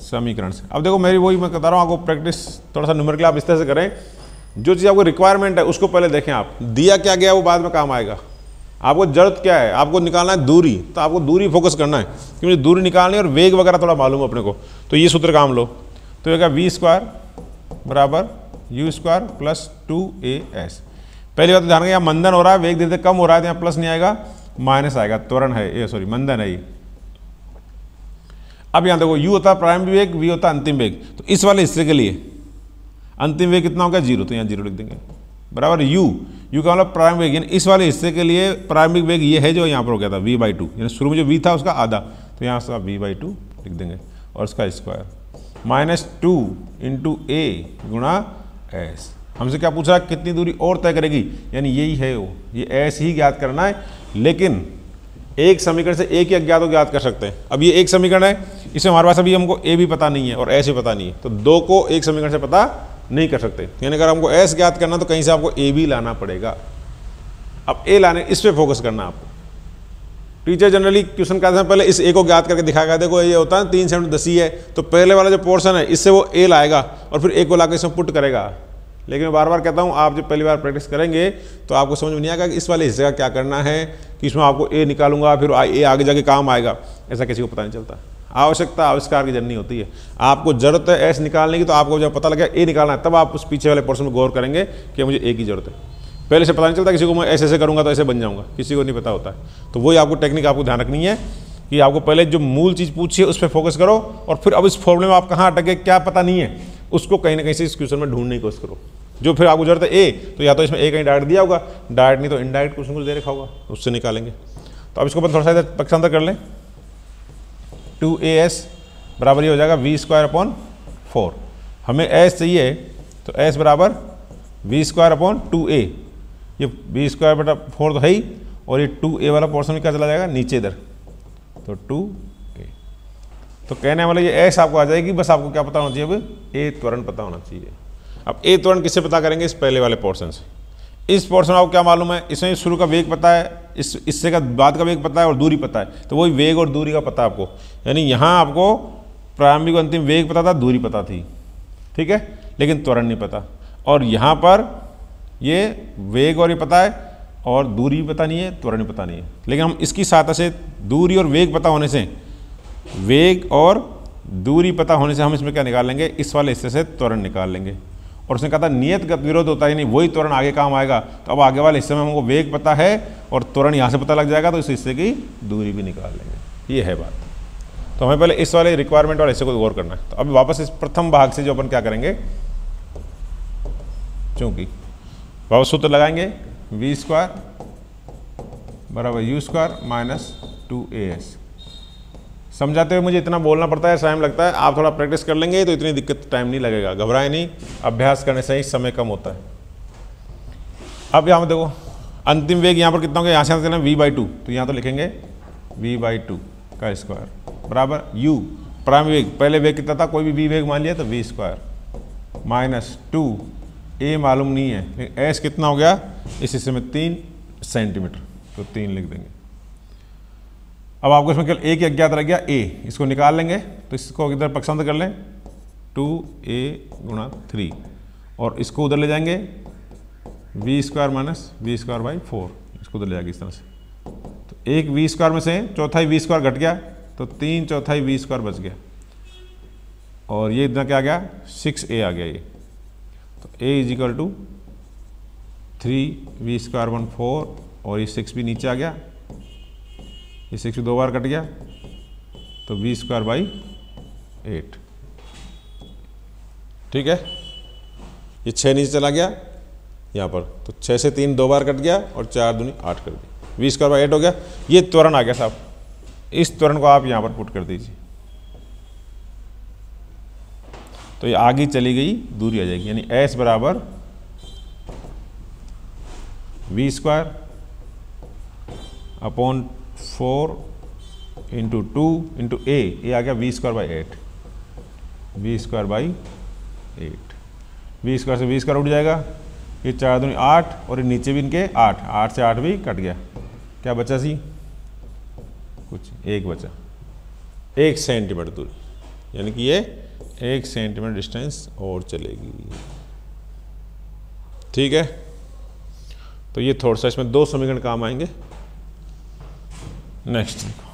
समीकरण से। अब देखो मेरी वही मैं बता रहा हूँ आपको, प्रैक्टिस थोड़ा सा न्यूमेरिकल आप इस तरह से करें, जो चीज़ आपको रिक्वायरमेंट है उसको पहले देखें आप, दिया क्या गया वो बाद में काम आएगा। आपको जरूरत क्या है, आपको निकालना है दूरी, तो आपको दूरी फोकस करना है, क्योंकि दूरी निकालनी है और वेग वगैरह थोड़ा मालूम है अपने को, तो ये सूत्र काम लो। तो ये v² बराबर u² + 2as। पहली बात ध्यान रखिए, यहाँ मंदन हो रहा है, वेग धीरे धीरे कम हो रहा है, तो यहाँ प्लस नहीं आएगा माइनस आएगा, त्वरण है ये, सॉरी मंदन है ये। अब यहाँ देखो u होता है प्रारंभिक वेग, v होता है अंतिम वेग। तो इस वाले हिस्से के लिए अंतिम वेग कितना होगा 0, तो यहाँ 0 लिख देंगे, बराबर u का मतलब प्रारंभिक वेग, यानी इस वाले हिस्से के लिए प्रारंभिक वेग ये है जो यहाँ पर हो गया था v/2, यानी शुरू में जो v था उसका आधा, तो यहाँ से v/2 लिख देंगे, और उसका स्क्वायर -2 × a गुणा s। हमसे क्या पूछा, कितनी दूरी और तय करेगी, यानी यही है वो, ये s ही ज्ञात करना है। लेकिन एक समीकरण से एक ही अज्ञात को ज्ञात कर सकते हैं। अब ये एक समीकरण है, इसमें हमारे पास अभी हमको a भी पता नहीं है और s भी पता नहीं है, तो 2 को एक समीकरण से पता नहीं कर सकते, यानी अगर हमको s ज्ञात करना तो कहीं से आपको a भी लाना पड़ेगा। अब a लाने, इस पे फोकस करना आपको। टीचर जनरली क्वेश्चन करते हैं पहले इस a को ज्ञात करके दिखाएगा, देखो ये होता है 3 सेंटीमीटर 10 है, तो पहले वाला जो पोर्शन है इससे वो a लाएगा और फिर a को लाकर इसमें पुट करेगा। लेकिन मैं बार बार कहता हूँ, आप जब पहली बार प्रैक्टिस करेंगे तो आपको समझ में नहीं आएगा कि इस वाले हिस्से का क्या करना है, कि इसमें आपको a निकालूंगा फिर a आगे जाके काम आएगा, ऐसा किसी को पता नहीं चलता। आवश्यकता आविष्कार की जननी होती है, आपको जरूरत है s निकालने की, तो आपको जब पता लगे a निकालना है तब आप उस पीछे वाले पोर्शन में गौर करेंगे कि मुझे a की जरूरत है। पहले से पता नहीं चलता, किसी को मैं ऐसे करूँगा तो ऐसे बन जाऊँगा, किसी को नहीं पता होता है। तो वही आपको टेक्निक आपको ध्यान रखनी है कि आपको पहले जो मूल चीज़ पूछिए उस पर फोकस करो, और फिर अब इस फॉर्मूले में आप कहाँ अटके क्या पता नहीं है उसको कहीं ना कहीं से इस क्वेश्चन में ढूंढने की कोशिश करो। जो फिर आपको जरूरत है a, तो या तो इसमें a कहीं डायरेक्ट दिया होगा, डायरेक्ट नहीं तो इनडायरेक्ट क्वेश्चन कुछ दे रखा होगा, उससे निकालेंगे। तो अब इसको अपन थोड़ा सा इधर पक्षांतर कर लें, 2as बराबर ये हो जाएगा v²/4। हमें s चाहिए तो s बराबर v²/2a, ये v²/4 तो है ही, और ये 2a वाला पोर्शन में क्या चला जाएगा नीचे इधर, तो 2a। तो कहने वाला ये s आपको आ जाएगी, बस आपको क्या पता होना चाहिए, अब a त्वरण पता होना चाहिए। अब a त्वरण किससे पता करेंगे, इस पहले वाले पोर्शन से। इस पोर्शन में आपको क्या मालूम है, इसमें शुरू का वेग पता है, इस इससे का बाद का वेग पता है और दूरी पता है, तो वही वेग और दूरी का पता है आपको। यानी यहाँ आपको प्रारंभिक अंतिम वेग पता था, दूरी पता थी, ठीक है, लेकिन त्वरण नहीं पता। और यहाँ पर ये वेग और ये पता है और दूरी भी पता नहीं है, त्वरण भी पता नहीं है। लेकिन हम इसकी सहायता से दूरी और वेग पता होने से, वेग और दूरी पता होने से हम इसमें क्या निकाल लेंगे, इस वाले हिस्से से त्वरण निकाल लेंगे। और उसने कहा था नियत गत विरोध होता है नहीं, वही त्वरण आगे काम आएगा। तो अब आगे वाले हिस्से में हमको वेग पता है और त्वरण यहाँ से पता लग जाएगा, तो इस हिस्से की दूरी भी निकाल लेंगे। ये है बात। तो हमें पहले इस वाले रिक्वायरमेंट वाले हिस्से को गौर करना है। तो अब वापस इस प्रथम भाग से जो अपन क्या करेंगे, चूंकि वापस सूत्र लगाएंगे v स्क्वायर बराबर u स्क्वायर माइनस 2as। समझाते हुए मुझे इतना बोलना पड़ता है, टाइम लगता है। आप थोड़ा प्रैक्टिस कर लेंगे तो इतनी दिक्कत टाइम नहीं लगेगा, घबराए नहीं, अभ्यास करने से ही समय कम होता है। अब यहाँ पर देखो अंतिम वेग यहाँ पर कितना हो गया, यहाँ से चलें v/2, तो यहाँ तो लिखेंगे v/2 का स्क्वायर बराबर u प्राइम वेग, पहले वेग कितना था, कोई भी v वेग मान लिया तो v स्क्वायर माइनस 2, a मालूम नहीं है लेकिन s कितना हो गया, इस हिस्से में 3 सेंटीमीटर, तो 3 लिख देंगे। अब आपको इसमें केवल एक ही अज्ञात रह गया a, इसको निकाल लेंगे तो इसको इधर पक्षांतर कर लें 2a गुणा 3 और इसको उधर ले जाएंगे v square minus v square by 4, इसको उधर ले जाएगी इस तरह से। तो एक v स्क्वायर में से चौथाई v स्क्वायर घट गया तो 3/4 v स्क्वायर बच गया और ये इतना क्या आ गया 6a आ गया ये। तो a is equal to 3 v square 1 4 और ये 6 भी नीचे आ गया, ये 6 भी 2 बार कट गया तो v स्क्वायर बाई 8। ठीक है, ये 6 नीचे चला गया यहाँ पर, तो 6 से 3 2 बार कट गया और 4 दूनी 8 कर दी, v स्क्वायर बाई 8 हो गया। ये त्वरण आ गया साहब, इस त्वरण को आप यहाँ पर पुट कर दीजिए तो ये आगे चली गई दूरी आ जाएगी, यानी s बराबर v square upon 4 into 2 into a आ गया v square by 8, v square by 8, v square से v स्क्वायर उठ जाएगा, ये 4 दूनी 8 और ये नीचे भी इनके 8, 8 से 8 भी कट गया, क्या बचा सी, कुछ एक बचा, 1 सेंटीमीटर दूरी, यानी कि ये 1 सेंटीमीटर डिस्टेंस और चलेगी। ठीक है, तो ये थोड़ा सा इसमें 2 समीकरण काम आएंगे। नेक्स्ट देखो,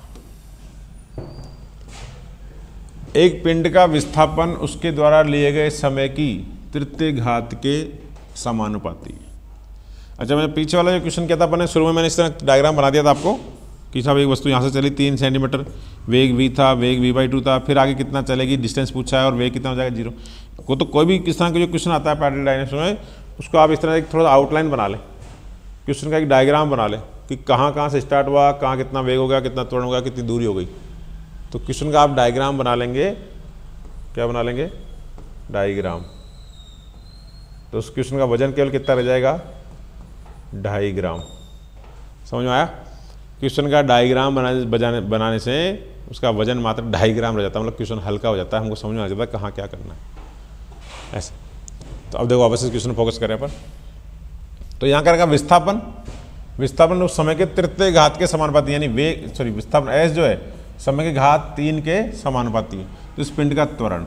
एक पिंड का विस्थापन उसके द्वारा लिए गए समय की तृतीय घात के समानुपाती। अच्छा, मैंने पीछे वाला जो क्वेश्चन किया था अपन ने, शुरू में मैंने इस तरह डायग्राम बना दिया था आपको कि साहब एक वस्तु यहाँ से चली 3 सेंटीमीटर, वेग v था, वेग v/2 था, फिर आगे कितना चलेगी, डिस्टेंस पूछा है और वेग कितना हो जाएगा 0 को। तो कोई भी किस तरह का जो क्वेश्चन आता है पैरेलल डायनेमिक्स में, उसको आप इस तरह एक थोड़ा आउटलाइन बना लें, क्वेश्चन का एक डायग्राम बना लें कि कहाँ से स्टार्ट हुआ, कहाँ कितना वेग हो गया, कितना त्वरण हो गया, कितनी दूरी हो गई। तो क्वेश्चन का आप डायग्राम बना लेंगे, क्या बना लेंगे, डायग्राम। तो उस क्वेश्चन का वजन केवल कितना रह जाएगा, 2.5 ग्राम। समझ में आया? क्वेश्चन का डायग्राम बनाने से उसका वजन मात्र 2.5 ग्राम रह जाता है, मतलब क्वेश्चन हल्का हो जाता है, हमको समझ में आ जाता है कहाँ क्या करना है ऐसे। तो अब देखो वापस इस क्वेश्चन फोकस करें अपन। तो यहाँ करेगा विस्थापन, विस्थापन उस समय के तृतीय घात के समानुपाती, यानी वेग सॉरी विस्थापन एस जो है समय के घात 3 के समानुपाती है। तो इस पिंड का त्वरण,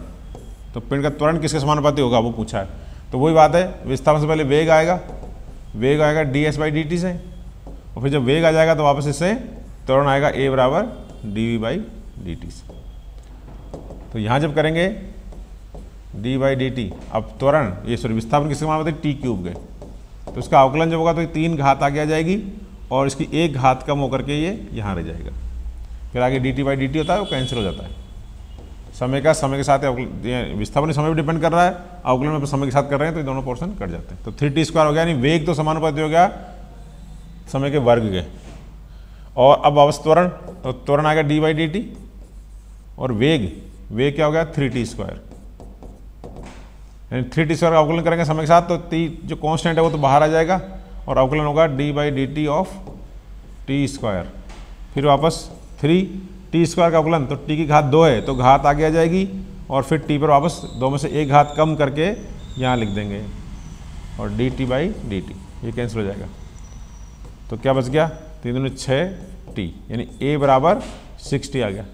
तो पिंड का त्वरण किसके समानुपाती होगा वो पूछा है। तो वही बात है, विस्थापन से पहले वेग आएगा, वेग आएगा ds/dt से, और फिर जब वेग आ जाएगा तो वापस इससे त्वरण आएगा a बराबर dv/dt से। तो यहाँ जब करेंगे d/dt, अब त्वरण ये सॉरी विस्थापन किसके समानुपाती, t³ गए, तो इसका अवकलन जब होगा तो ये 3 घात आगे आ जाएगी और इसकी 1 घात कम होकर के ये यहाँ रह जाएगा। फिर आगे dt/dt होता है वो कैंसिल हो जाता है। समय के साथ विस्थापन समय पर डिपेंड कर रहा है, अवकलन में समय के साथ कर रहे हैं तो ये दोनों पोर्शन कट जाते हैं। तो 3t² हो गया, यानी वेग तो समानुपाती हो गया समय के वर्ग के। और अब वापस त्वरण, तो त्वरण आ गया d/dt और वेग क्या हो गया 3t², यानी 3t² का अवकलन करेंगे समय के साथ तो t जो कांस्टेंट है वो तो बाहर आ जाएगा और अवकलन होगा d/dt ऑफ t²। फिर वापस 3t² का अवकलन, तो t की घात 2 है तो घात आगे आ जाएगी और फिर t पर वापस 2 में से 1 घात कम करके यहाँ लिख देंगे और dt/dt ये कैंसिल हो जाएगा। तो क्या बच गया, 3 दूनी 6t, यानी a बराबर 6t आ गया।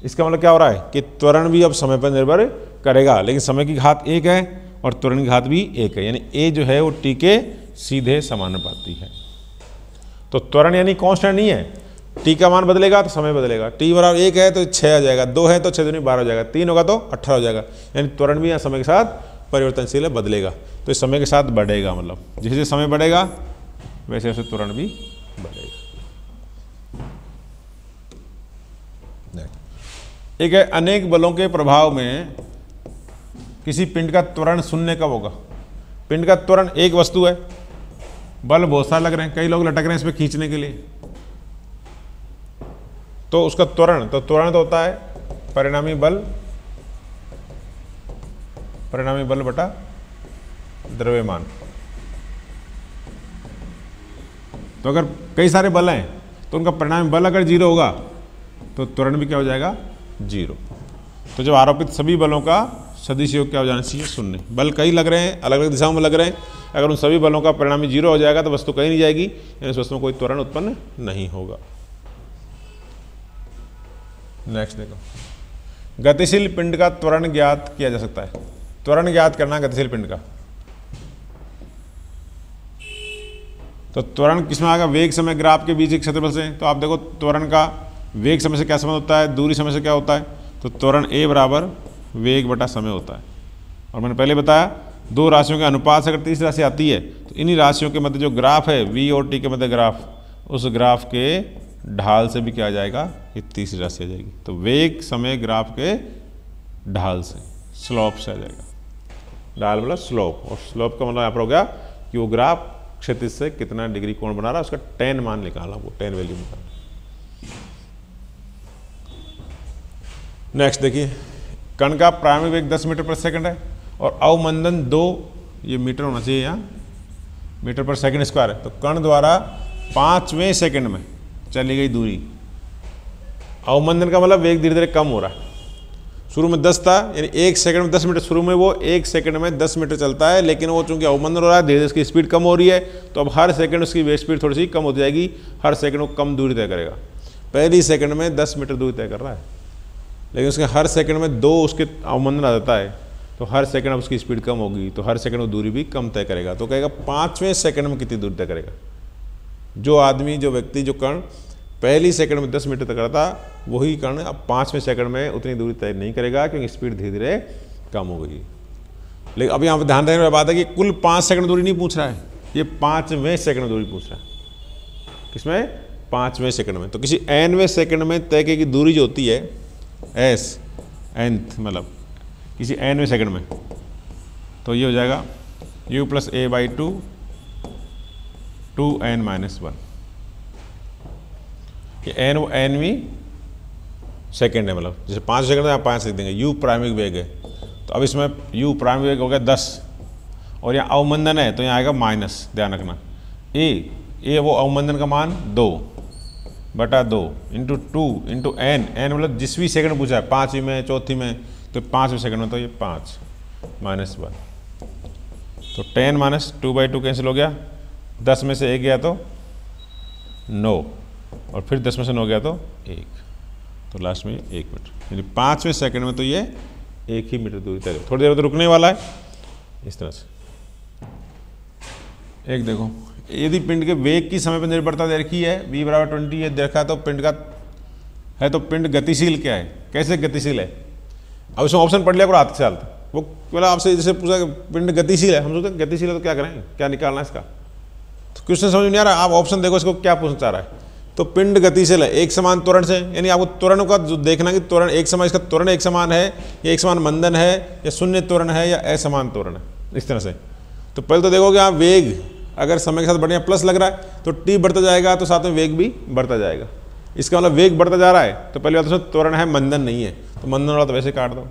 इसका मतलब क्या हो रहा है कि त्वरण भी अब समय पर निर्भर करेगा, लेकिन समय की घात 1 है और त्वरण की घात भी 1 है, यानी a जो है वो t के सीधे समानुपाती है। तो त्वरण यानी कांस्टेंट नहीं है, t का मान बदलेगा तो समय बदलेगा। t बराबर 1 है तो 6 आ जाएगा, 2 है तो 6 दूनी 12 हो जाएगा, 3 होगा तो 18 हो जाएगा, यानी त्वरण भी यहाँ समय के साथ परिवर्तनशील है, बदलेगा। तो इस समय के साथ बढ़ेगा, मतलब जैसे समय बढ़ेगा वैसे वैसे त्वरण भी बढ़ेगा। एक है अनेक बलों के प्रभाव में किसी पिंड का त्वरण शून्य कब होगा। पिंड का त्वरण एक वस्तु है, बल बहुत सारे लग रहे हैं, कई लोग लटक रहे हैं इस पर खींचने के लिए, तो उसका त्वरण तो होता है परिणामी बल बटा द्रव्यमान। तो अगर कई सारे बल हैं तो उनका परिणामी बल अगर 0 होगा तो त्वरण भी क्या हो जाएगा, 0। तो जब आरोपित सभी बलों का सदिश योग क्या हो जाना चाहिए, 0। बल कई लग रहे हैं, अलग अलग दिशाओं में लग रहे हैं, अगर उन सभी बलों का परिणामी 0 हो जाएगा तो वस्तु कहीं नहीं जाएगी, यानी उस वस्तु में कोई त्वरण उत्पन्न नहीं होगा। नेक्स्ट देखो, गतिशील पिंड का त्वरण ज्ञात किया जा सकता है। त्वरण ज्ञात करना गतिशील पिंड का, तो त्वरण किसमें आएगा, वेग समय ग्राफ के बीच के क्षेत्रफल से। तो आप देखो त्वरण का वेग समय से क्या संबंध होता है, दूरी समय से क्या होता है, तो त्वरण a बराबर वेग बटा समय होता है। और मैंने पहले बताया दो राशियों के अनुपात से अगर तीसरी राशि आती है तो इन्हीं राशियों के मध्य जो ग्राफ है v और t के मध्य ग्राफ, उस ग्राफ के ढाल से भी क्या आ जाएगा, ये तीसरी राशि आ जाएगी। तो वेग समय ग्राफ के ढाल से, स्लोप से आ जाएगा। ढाल मतलब स्लोप, और स्लोप का मतलब यहाँ पर हो गया कि वो ग्राफ क्षैतिज से कितना डिग्री कोण बना रहा है, उसका tan मान निकालना, वो tan वैल्यू निकालना। नेक्स्ट देखिए, कण का प्रारंभिक वेग 10 मीटर पर सेकंड है और अवमंदन 2, ये मीटर होना चाहिए यहाँ, मीटर पर सेकंड स्क्वायर है। तो कण द्वारा 5वें सेकंड में चली गई दूरी, अवमंदन का मतलब वेग धीरे धीरे कम हो रहा है। शुरू में 10 था, यानी 1 सेकंड में 10 मीटर, शुरू में वो 1 सेकंड में 10 मीटर चलता है, लेकिन वो चूंकि अवमंदन हो रहा है, धीरे धीरे उसकी स्पीड कम हो रही है, तो अब हर सेकंड उसकी वेग स्पीड थोड़ी सी कम होती जाएगी, हर सेकंड वो कम दूरी तय करेगा। पहली सेकंड में 10 मीटर दूरी तय कर रहा है, लेकिन उसके हर सेकंड में 2 उसके अवमंदन आ जाता है, तो हर सेकंड अब उसकी स्पीड कम होगी, तो हर सेकंड वो दूरी भी कम तय करेगा। तो कहेगा 5वें सेकंड में कितनी दूरी तय करेगा। जो आदमी, जो व्यक्ति, जो कण पहली सेकंड में 10 मीटर तक करता, वही कण अब 5वें सेकंड में उतनी दूरी तय नहीं करेगा, क्योंकि स्पीड धीरे धीरे कम हो गई। लेकिन अब यहाँ पर ध्यान रखने वाली बात है कि कुल 5 सेकंड दूरी नहीं पूछ रहा है, ये 5वें सेकंड दूरी पूछ रहा है। किसमें, 5वें सेकंड में। तो किसी nवें सेकंड में तय की दूरी जो होती है s, nth मतलब किसी nवें सेकंड में, तो ये हो जाएगा u + a/2 2n-1। ये nवीं सेकंड है, मतलब जैसे 5 सेकंड है, आप 5 लिख देंगे। u प्रारंभिक वेग है, तो अब इसमें u प्रारंभिक वेग हो गया 10, और यहाँ अवमंदन है तो यहाँ आएगा माइनस, ध्यान रखना। a वो अवमंदन का मान 2/2 इंटू 2 इंटू n मतलब जिसवीं सेकंड पूछा है, 5वीं में, चौथी में, तो 5वें सेकंड में, तो ये 5 -1, तो 10 - 2/2 कैंसिल हो गया, 10 में से 1 गया तो 9, और फिर 10 में से 9 गया तो 1, तो लास्ट में 1 मीटर, यानी 5वें सेकंड में तो ये 1 ही मीटर दूरी तय। थोड़ी देर में तो रुकने वाला है, इस तरह से। एक देखो, यदि पिंड के वेग की समय पर निर्भरता दे रखी है, v = 20 ये देखा, तो पिंड का है, तो पिंड गतिशील क्या है, कैसे गतिशील है। अब इसमें ऑप्शन पढ़ लिया करो हाथ के साथ, वो मतलब आपसे जैसे पूछा कि पिंड गतिशील है, हम सोचते हैं गतिशील है तो क्या करें, क्या निकालना है इसका, तो क्वेश्चन समझ नहीं आ रहा, आप ऑप्शन देखो इसको क्या पूछना चाह रहा है। तो पिंड गतिशील है एक समान त्वरण से, यानी आपको त्वरण का जो देखना कि त्वरण एक समान, इसका त्वरण एक समान है, या एक समान मंदन है, या शून्य त्वरण है, या असमान त्वरण है, इस तरह से। तो पहले तो देखोगे आप वेग अगर समय के साथ बढ़िया प्लस लग रहा है तो t बढ़ता जाएगा, तो साथ में वेग भी बढ़ता जाएगा। इसका मतलब वेग बढ़ता जा रहा है, तो पहली बात उसमें त्वरण है, मंदन नहीं है, तो मंदन वाला तो वैसे काट दो।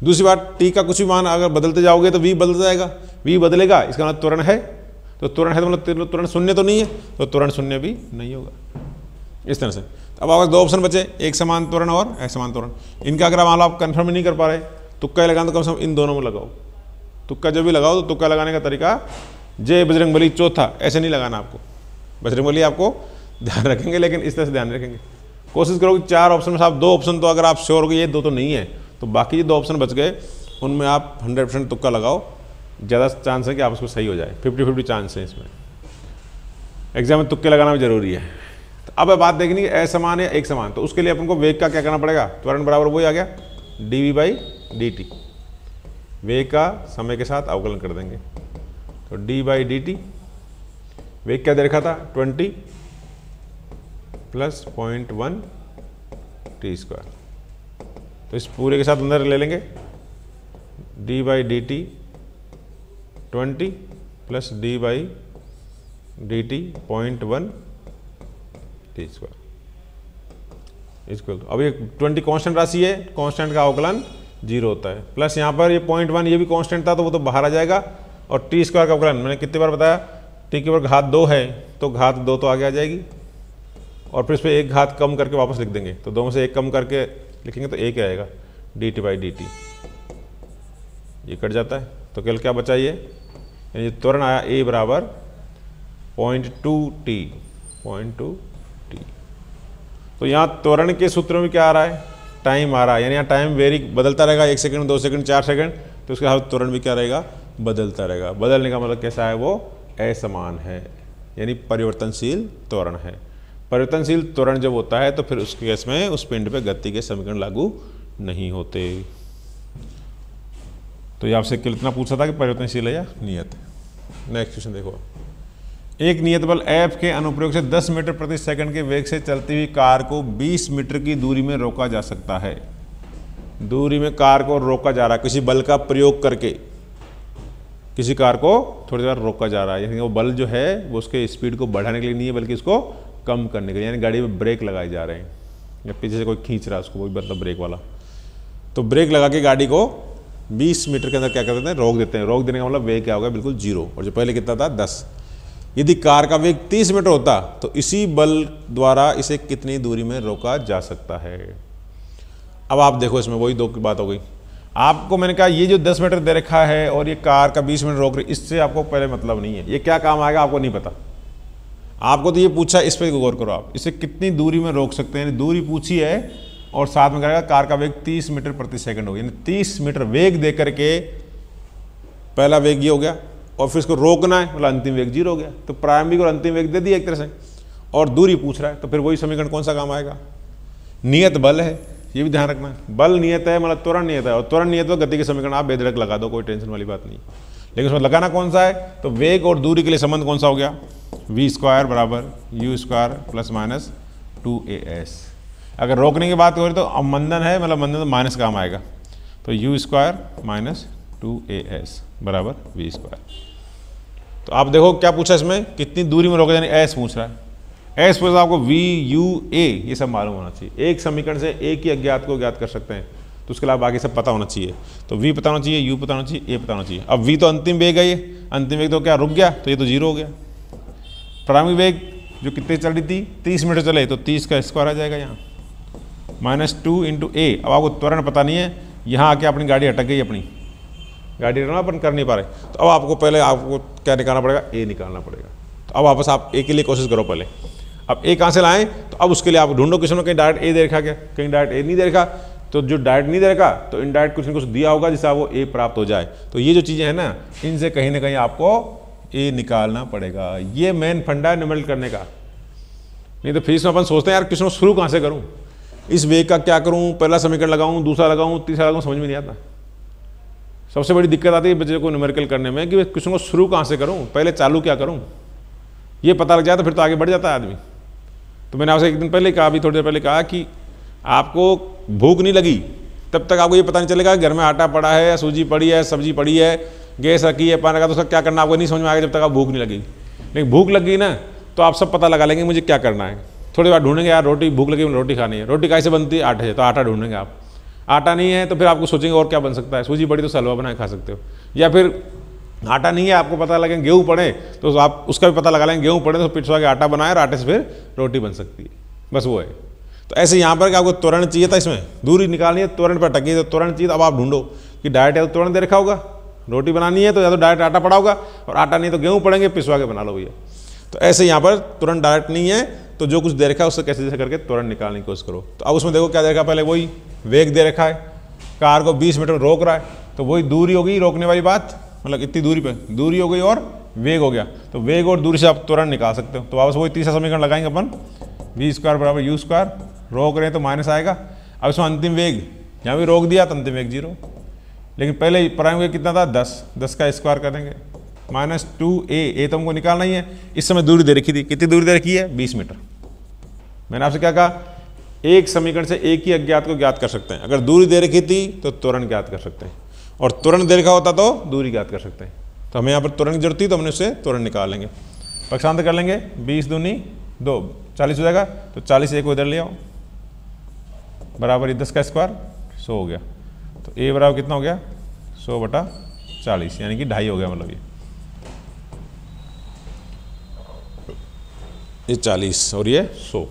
दूसरी बात, t का कुछ भी मान अगर बदलते जाओगे तो v बदलता जाएगा, v बदलेगा, इसका मतलब त्वरण है, तो त्वरण है तो मतलब त्वरण शून्य तो नहीं है, तो त्वरण शून्य भी नहीं होगा, इस तरह से। अब आपके 2 ऑप्शन बचे, एक समान त्वरण और असमान त्वरण। इनका अगर मान लो आप कन्फर्म नहीं कर पा रहे, तुक्का लगाना, तो कम से कम इन दोनों में लगाओ। तुक्का जब भी लगाओ तो तुक्का लगाने का तरीका जय बजरंगबली चौथा ऐसे नहीं लगाना आपको, बजरंगबली आपको ध्यान रखेंगे, लेकिन इस तरह से ध्यान रखेंगे। कोशिश करो कि 4 ऑप्शन में से आप 2 ऑप्शन तो अगर आप श्योर हो गए ये 2 तो नहीं है, तो बाकी जो 2 ऑप्शन बच गए उनमें आप 100% तुक्का लगाओ, ज़्यादा चांस है कि आप उसको सही हो जाए। 50-50 चांस है इसमें। एग्जाम में तुक्के लगाना भी जरूरी है। तो अब बात देखनी है असमान या एक समान, तो उसके लिए अपन को वेग का क्या करना पड़ेगा, त्वरण बराबर वही आ गया dv/dt, वेग का समय के साथ अवकलन कर देंगे। तो d/dt, वेग क्या दे रखा था 20 + 0.1 t², तो इस पूरे के साथ अंदर ले लेंगे d/dt 20 + d/dt 0.1 t²। इक्वल, अब ये 20 कांस्टेंट राशि है, कांस्टेंट का अवकलन 0 होता है, प्लस यहाँ पर ये 0.1 ये भी कांस्टेंट था तो वो तो बाहर आ जाएगा, और t² का अवकलन मैंने कितनी बार बताया, t के ऊपर घात 2 है तो घात 2 तो आगे आ जाएगी, और फिर इस पर एक घात कम करके वापस लिख देंगे, तो 2 में से एक कम करके लिखेंगे तो एक आएगा dt/dt, ये कट जाता है। तो केवल क्या बचा ये, यानी त्वरण आया a बराबर 0.2t, 0.2t। तो यहाँ त्वरण के सूत्र में क्या आ रहा है, टाइम आ रहा है, यानी यहाँ टाइम वेरी बदलता रहेगा, 1 सेकंड 2 सेकंड 4 सेकंड, तो उसके बाद त्वरण भी क्या रहेगा, बदलता रहेगा। बदलने का मतलब कैसा है, वो असमान है, यानी परिवर्तनशील त्वरण है। परिवर्तनशील त्वरण जब होता है तो फिर उस केस में उस पिंड पे गति के समीकरण लागू नहीं होते। तो ये आपसे कितना पूछा था कि परिवर्तनशील है या नियत। नेक्स्ट क्वेश्चन देखो, एक नियत बल F के अनुप्रयोग से 10 मीटर प्रति सेकंड के वेग से चलती हुई कार को 20 मीटर की दूरी में रोका जा सकता है। दूरी में कार को रोका जा रहा है, किसी बल का प्रयोग करके किसी कार को थोड़ी देर रोका जा रहा है, यानी वो बल जो है वो उसके स्पीड को बढ़ाने के लिए नहीं है बल्कि इसको कम करने के लिए, यानी गाड़ी में ब्रेक लगाए जा रहे हैं या पीछे से कोई खींच रहा है उसको, वही मतलब ब्रेक वाला। तो ब्रेक लगा के गाड़ी को 20 मीटर के अंदर क्या कर देते हैं, रोक देते हैं। रोक देने का मतलब वेग क्या होगा, बिल्कुल 0, और जो पहले कितना था 10। यदि कार का वेग 30 मीटर होता तो इसी बल द्वारा इसे कितनी दूरी में रोका जा सकता है। अब आप देखो इसमें वही दो की बात हो गई। आपको मैंने कहा ये जो 10 मीटर दे रखा है और ये कार का 20 मिनट रोक रही, इससे आपको पहले मतलब नहीं है, ये क्या काम आएगा आपको नहीं पता। आपको तो ये पूछा, इस पर गौर करो आप, इसे कितनी दूरी में रोक सकते हैं, दूरी पूछी है और साथ में करेगा कार का वेग 30 मीटर प्रति सेकंड हो, यानी 30 मीटर वेग दे करके पहला वेग ये हो गया, और फिर इसको रोकना है मतलब अंतिम वेग 0 हो गया। तो प्रारंभिक और अंतिम वेग दे दिया एक तरह से, और दूरी पूछ रहा है, तो फिर वही समीकरण कौन सा काम आएगा, नियत बल है, ये भी ध्यान रखना है। बल नियत है मतलब त्वरण नियत है, और त्वरण नियत तो गति के समीकरण आप बेधड़क लगा दो, कोई टेंशन वाली बात नहीं। लेकिन उसमें लगाना कौन सा है, तो वेग और दूरी के लिए संबंध कौन सा हो गया, v² बराबर u² ± 2as। अगर रोकने की बात हो रही तो अवमंदन है, मतलब मंदन तो माइनस काम आएगा, तो u² − 2as बराबर v²। तो आप देखो क्या पूछा इसमें, कितनी दूरी में रोका, यानी s पूछ रहा है। s पूछ आपको v u a ये सब मालूम होना चाहिए। एक समीकरण से एक ही अज्ञात को ज्ञात कर सकते हैं, तो उसके अलावा बाकी सब पता होना चाहिए। तो v पता होना चाहिए, u पता होना चाहिए, a पता होना चाहिए। अब v तो अंतिम वेग है, ये अंतिम वेग तो क्या रुक गया, तो ये तो 0 हो गया। प्रारंभिक वेग जो कितने चल रही थी 30 मीटर चले, तो 30 का स्क्वायर आ जाएगा यहाँ, -2 × a। अब आपको त्वरण पता नहीं है, यहाँ आके अपनी गाड़ी अटक गई, अपनी गाड़ी रखना अपन कर नहीं पा रहे, तो अब आपको पहले आपको क्या निकालना पड़ेगा, ए निकालना पड़ेगा। तो अब वापस आप ए के लिए कोशिश करो पहले। अब ए कहाँ से लाएं, तो अब उसके लिए आप ढूंढो किसी में कहीं डायरेक्ट ए दे रखा, क्या कहीं डायरेक्ट ए नहीं दे रखा, तो जो डायरेक्ट नहीं दे रखा तो इनडायरेक्ट कुछ न कुछ दिया होगा जिससे वो ए प्राप्त हो जाए। तो ये जो चीज़ें हैं ना, इनसे कहीं ना कहीं आपको ए निकालना पड़ेगा। ये मेन फंडा है न्यूमेरिकल करने का। नहीं तो फिर इसमें अपन सोचते हैं यार क्वेश्चन शुरू कहाँ से करूँ, इस वेग का क्या करूँ, पहला समीकरण लगाऊँ, दूसरा लगाऊँ, तीसरा लगाऊँ, समझ में नहीं आता। सबसे बड़ी दिक्कत आती है बच्चे को न्यूमेरिकल करने में कि क्वेश्चन को शुरू कहाँ से करूँ, पहले चालू क्या करूँ, ये पता लग जाए तो फिर तो आगे बढ़ जाता है आदमी। तो मैंने आपसे एक दिन पहले कहा, अभी थोड़ी देर पहले कहा कि आपको भूख नहीं लगी तब तक आपको ये पता नहीं चलेगा घर में आटा पड़ा है, सूजी पड़ी है, सब्जी पड़ी है, गैस रखी है, पानी का, तो उसका क्या करना आपको नहीं समझ में आएगा जब तक आप भूख नहीं लगी। लेकिन भूख लग गई ना तो आप सब पता लगा लेंगे मुझे क्या करना है। थोड़ी बार ढूंढेंगे यार रोटी, भूख लगी रोटी खानी है, रोटी कैसे बनती है, आटे से, तो आटा ढूंढेंगे आप। आटा नहीं है तो फिर आपको सोचेंगे और क्या बन सकता है, सूजी पड़ी तो हलवा बना के खा सकते हो, या फिर आटा नहीं है आपको पता लगे गेहूँ पड़े तो आप उसका भी पता लगा लेंगे, गेहूँ पड़े तो पिछवा के आटा बनाए और आटे से फिर रोटी बन सकती है, बस वो है। तो ऐसे यहाँ पर आपको त्वरण चाहिए था, इसमें दूरी निकालनी है, त्वरण पर टकी है, तो त्वरण चाहिए। अब आप ढूंढो कि डायरेक्ट है तो त्वरण दे रखा होगा, रोटी बनानी है तो या तो डायरेक्ट आटा पड़ा होगा, और आटा नहीं तो गेहूँ पड़ेंगे, पिसवा के बना लो भैया। तो ऐसे यहाँ पर तुरंत डायरेक्ट नहीं है, तो जो कुछ दे रखा है उससे कैसे जैसे करके तुरंत निकालने की कोशिश करो। तो अब उसमें देखो क्या दे रखा है, पहले वही वेग दे रखा है, कार को 20 मीटर रोक रहा है, तो वही दूरी हो गई रोकने वाली बात, मतलब इतनी दूरी पे दूरी हो गई और वेग हो गया, तो वेग और दूरी से आप तुरंत निकाल सकते हो। तो वापस वही तीसरा समीकरण लगाएंगे अपन, वी स्क्वायर बराबर यू स्क्वायर, रोक रहे हैं तो माइनस आएगा। अब इसमें अंतिम वेग, यहाँ भी रोक दिया तो अंतिम वेग 0, लेकिन पहले प्राइम वेग कितना था 10 का स्क्वायर करेंगे माइनस 2a, तो हमको निकालना ही है। इस समय दूरी दे रखी थी, कितनी दूरी दे रखी है 20 मीटर। मैंने आपसे क्या कहा, एक समीकरण से एक ही अज्ञात को ज्ञात कर सकते हैं। अगर दूरी दे रखी थी तो त्वरण ज्ञात कर सकते हैं, और त्वरण दे रखा होता तो दूरी ज्ञात कर सकते हैं। तो हमें यहाँ पर त्वरण की जरूरत थी तो हमने उससे त्वरण निकाल लेंगे, पक्षांतर कर लेंगे, 20 दूनी 2 40 हो जाएगा, तो 40 एक को इधर ले आओ, बराबर 10 का स्क्वायर 100 हो गया। तो a बराबर कितना हो गया 100/40, यानी कि 2.5 हो गया, मतलब ये 40 और ये 100,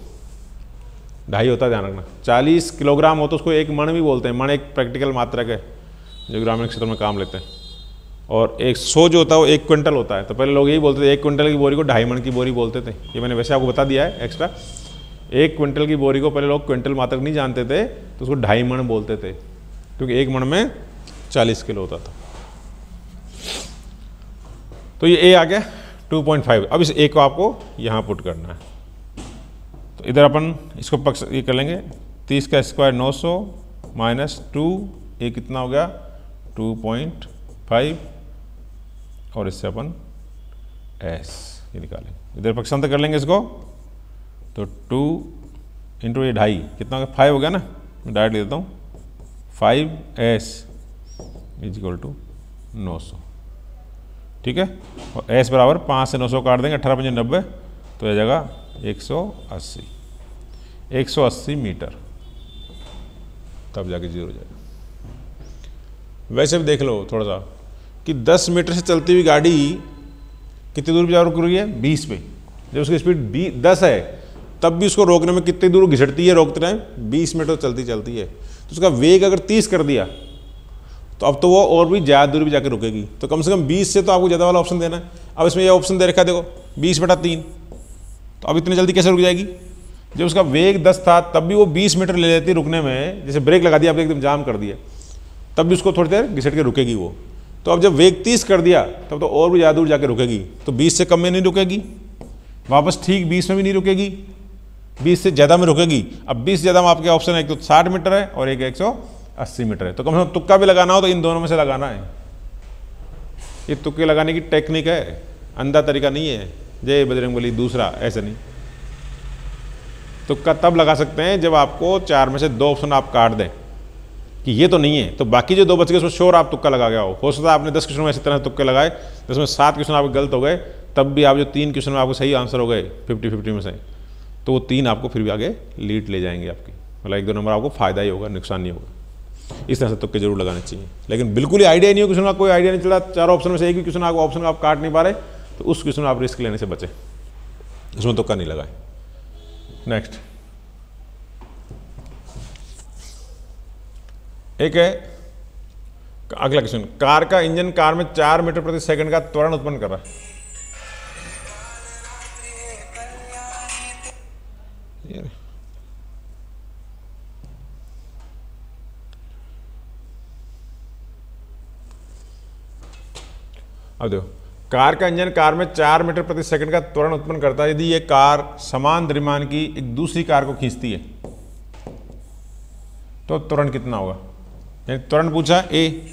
2.5 होता है, ध्यान रखना। 40 किलोग्राम हो तो उसको एक मण भी बोलते हैं, मण एक प्रैक्टिकल मात्रक है जो ग्रामीण क्षेत्र में काम लेते हैं। और 100 जो होता है वो 1 क्विंटल होता है। तो पहले लोग यही बोलते थे 1 क्विंटल की बोरी को 2.5 मण की बोरी बोलते थे, ये मैंने वैसे आपको बता दिया है एक्स्ट्रा। 1 क्विंटल की बोरी को पहले लोग क्विंटल मात्रक नहीं जानते थे तो उसको 2.5 मण बोलते थे, क्योंकि 1 मण में 40 किलो होता था। तो ये a आ गया 2.5। अब इस a को आपको यहाँ पुट करना है, तो इधर अपन इसको पक्ष ये कर लेंगे, 30 का स्क्वायर 900 माइनस 2, ये कितना हो गया 2.5, और इससे अपन s ये निकालेंगे। इधर पक्षांतर कर लेंगे इसको, तो 2 इंटू ये 2.5 कितना हो गया 5 हो गया ना, मैं डायरेक्ट ले देता हूँ, 5s इज इक्वल टू 900, ठीक है। और s बराबर 5 से 900 काट देंगे, 18 × 90, तो यह जाएगा 180 मीटर, तब जाके 0 हो जाएगा। वैसे भी देख लो थोड़ा सा कि 10 मीटर से चलती हुई गाड़ी कितनी दूर पर रुक रही है 20 पे, जब उसकी स्पीड 10 है तब भी उसको रोकने में कितनी दूर घिसटती है, रोकते टाइम 20 मीटर चलती है। तो उसका वेग अगर 30 कर दिया तो अब तो वो और भी ज़्यादा दूर भी जाकर रुकेगी, तो कम से कम 20 से तो आपको ज़्यादा वाला ऑप्शन देना है। अब इसमें ये ऑप्शन दे रखा है, देखो 20/3, तो अब इतनी जल्दी कैसे रुक जाएगी? जब उसका वेग 10 था तब भी वो 20 मीटर ले लेती रुकने में, जैसे ब्रेक लगा दिया आपने एकदम जाम कर दिया, तब भी उसको थोड़ी देर घिसट के रुकेगी वो। तो अब जब वेग 30 कर दिया तब तो और भी ज़्यादा दूर जाके रुकेगी, तो 20 से कम में नहीं रुकेगी, वापस ठीक 20 में भी नहीं रुकेगी, 20 से ज़्यादा में रुकेगी। अब 20 से ज़्यादा में आपके ऑप्शन है, एक तो 60 मीटर है और एक 180 मीटर है। तो कम से कम तुक्का भी लगाना हो तो इन दोनों में से लगाना है। ये तुक्के लगाने की टेक्निक है, अंधा तरीका नहीं है, जय बजरंगबली दूसरा ऐसे नहीं। तुक्का तब लगा सकते हैं जब आपको 4 में से 2 ऑप्शन आप काट दें कि ये तो नहीं है, तो बाकी जो 2 बच गए उसमें श्योर आप तुक्का लगा गया हो सकता है आपने 10 क्वेश्चन में इसी तरह तुक्के लगाए, जिसमें 7 क्वेश्चन आपके गलत हो गए, तब भी आप जो 3 क्वेश्चन में आपको सही आंसर हो गए 50-50 में से, तो वो 3 आपको फिर भी आगे लीड ले जाएंगे आपकी, मतलब 1-2 नंबर आपको फायदा ही होगा, नुकसान नहीं होगा। इस तरह से तुक्के जरूर लगाने चाहिए, लेकिन बिल्कुल ही आइडिया नहीं हो क्वेश्चन का, कोई आइडिया नहीं चला, 4 ऑप्शन में से एक भी क्वेश्चन आपको ऑप्शन आप काट नहीं पा रहे, तो उस क्वेश्चन में आप रिस्क लेने से बचें, उसमें तुक्का नहीं लगाए। नेक्स्ट एक है अगला क्वेश्चन, कार का इंजन कार में 4 मीटर प्रति सेकंड का त्वरण उत्पन्न कर रहा है। अब देखो, कार का इंजन कार में 4 मीटर प्रति सेकंड का त्वरण उत्पन्न करता है यदि ये कार समान द्रव्यमान की एक दूसरी कार को खींचती है, तो त्वरण कितना होगा? यानी त्वरण पूछा ए,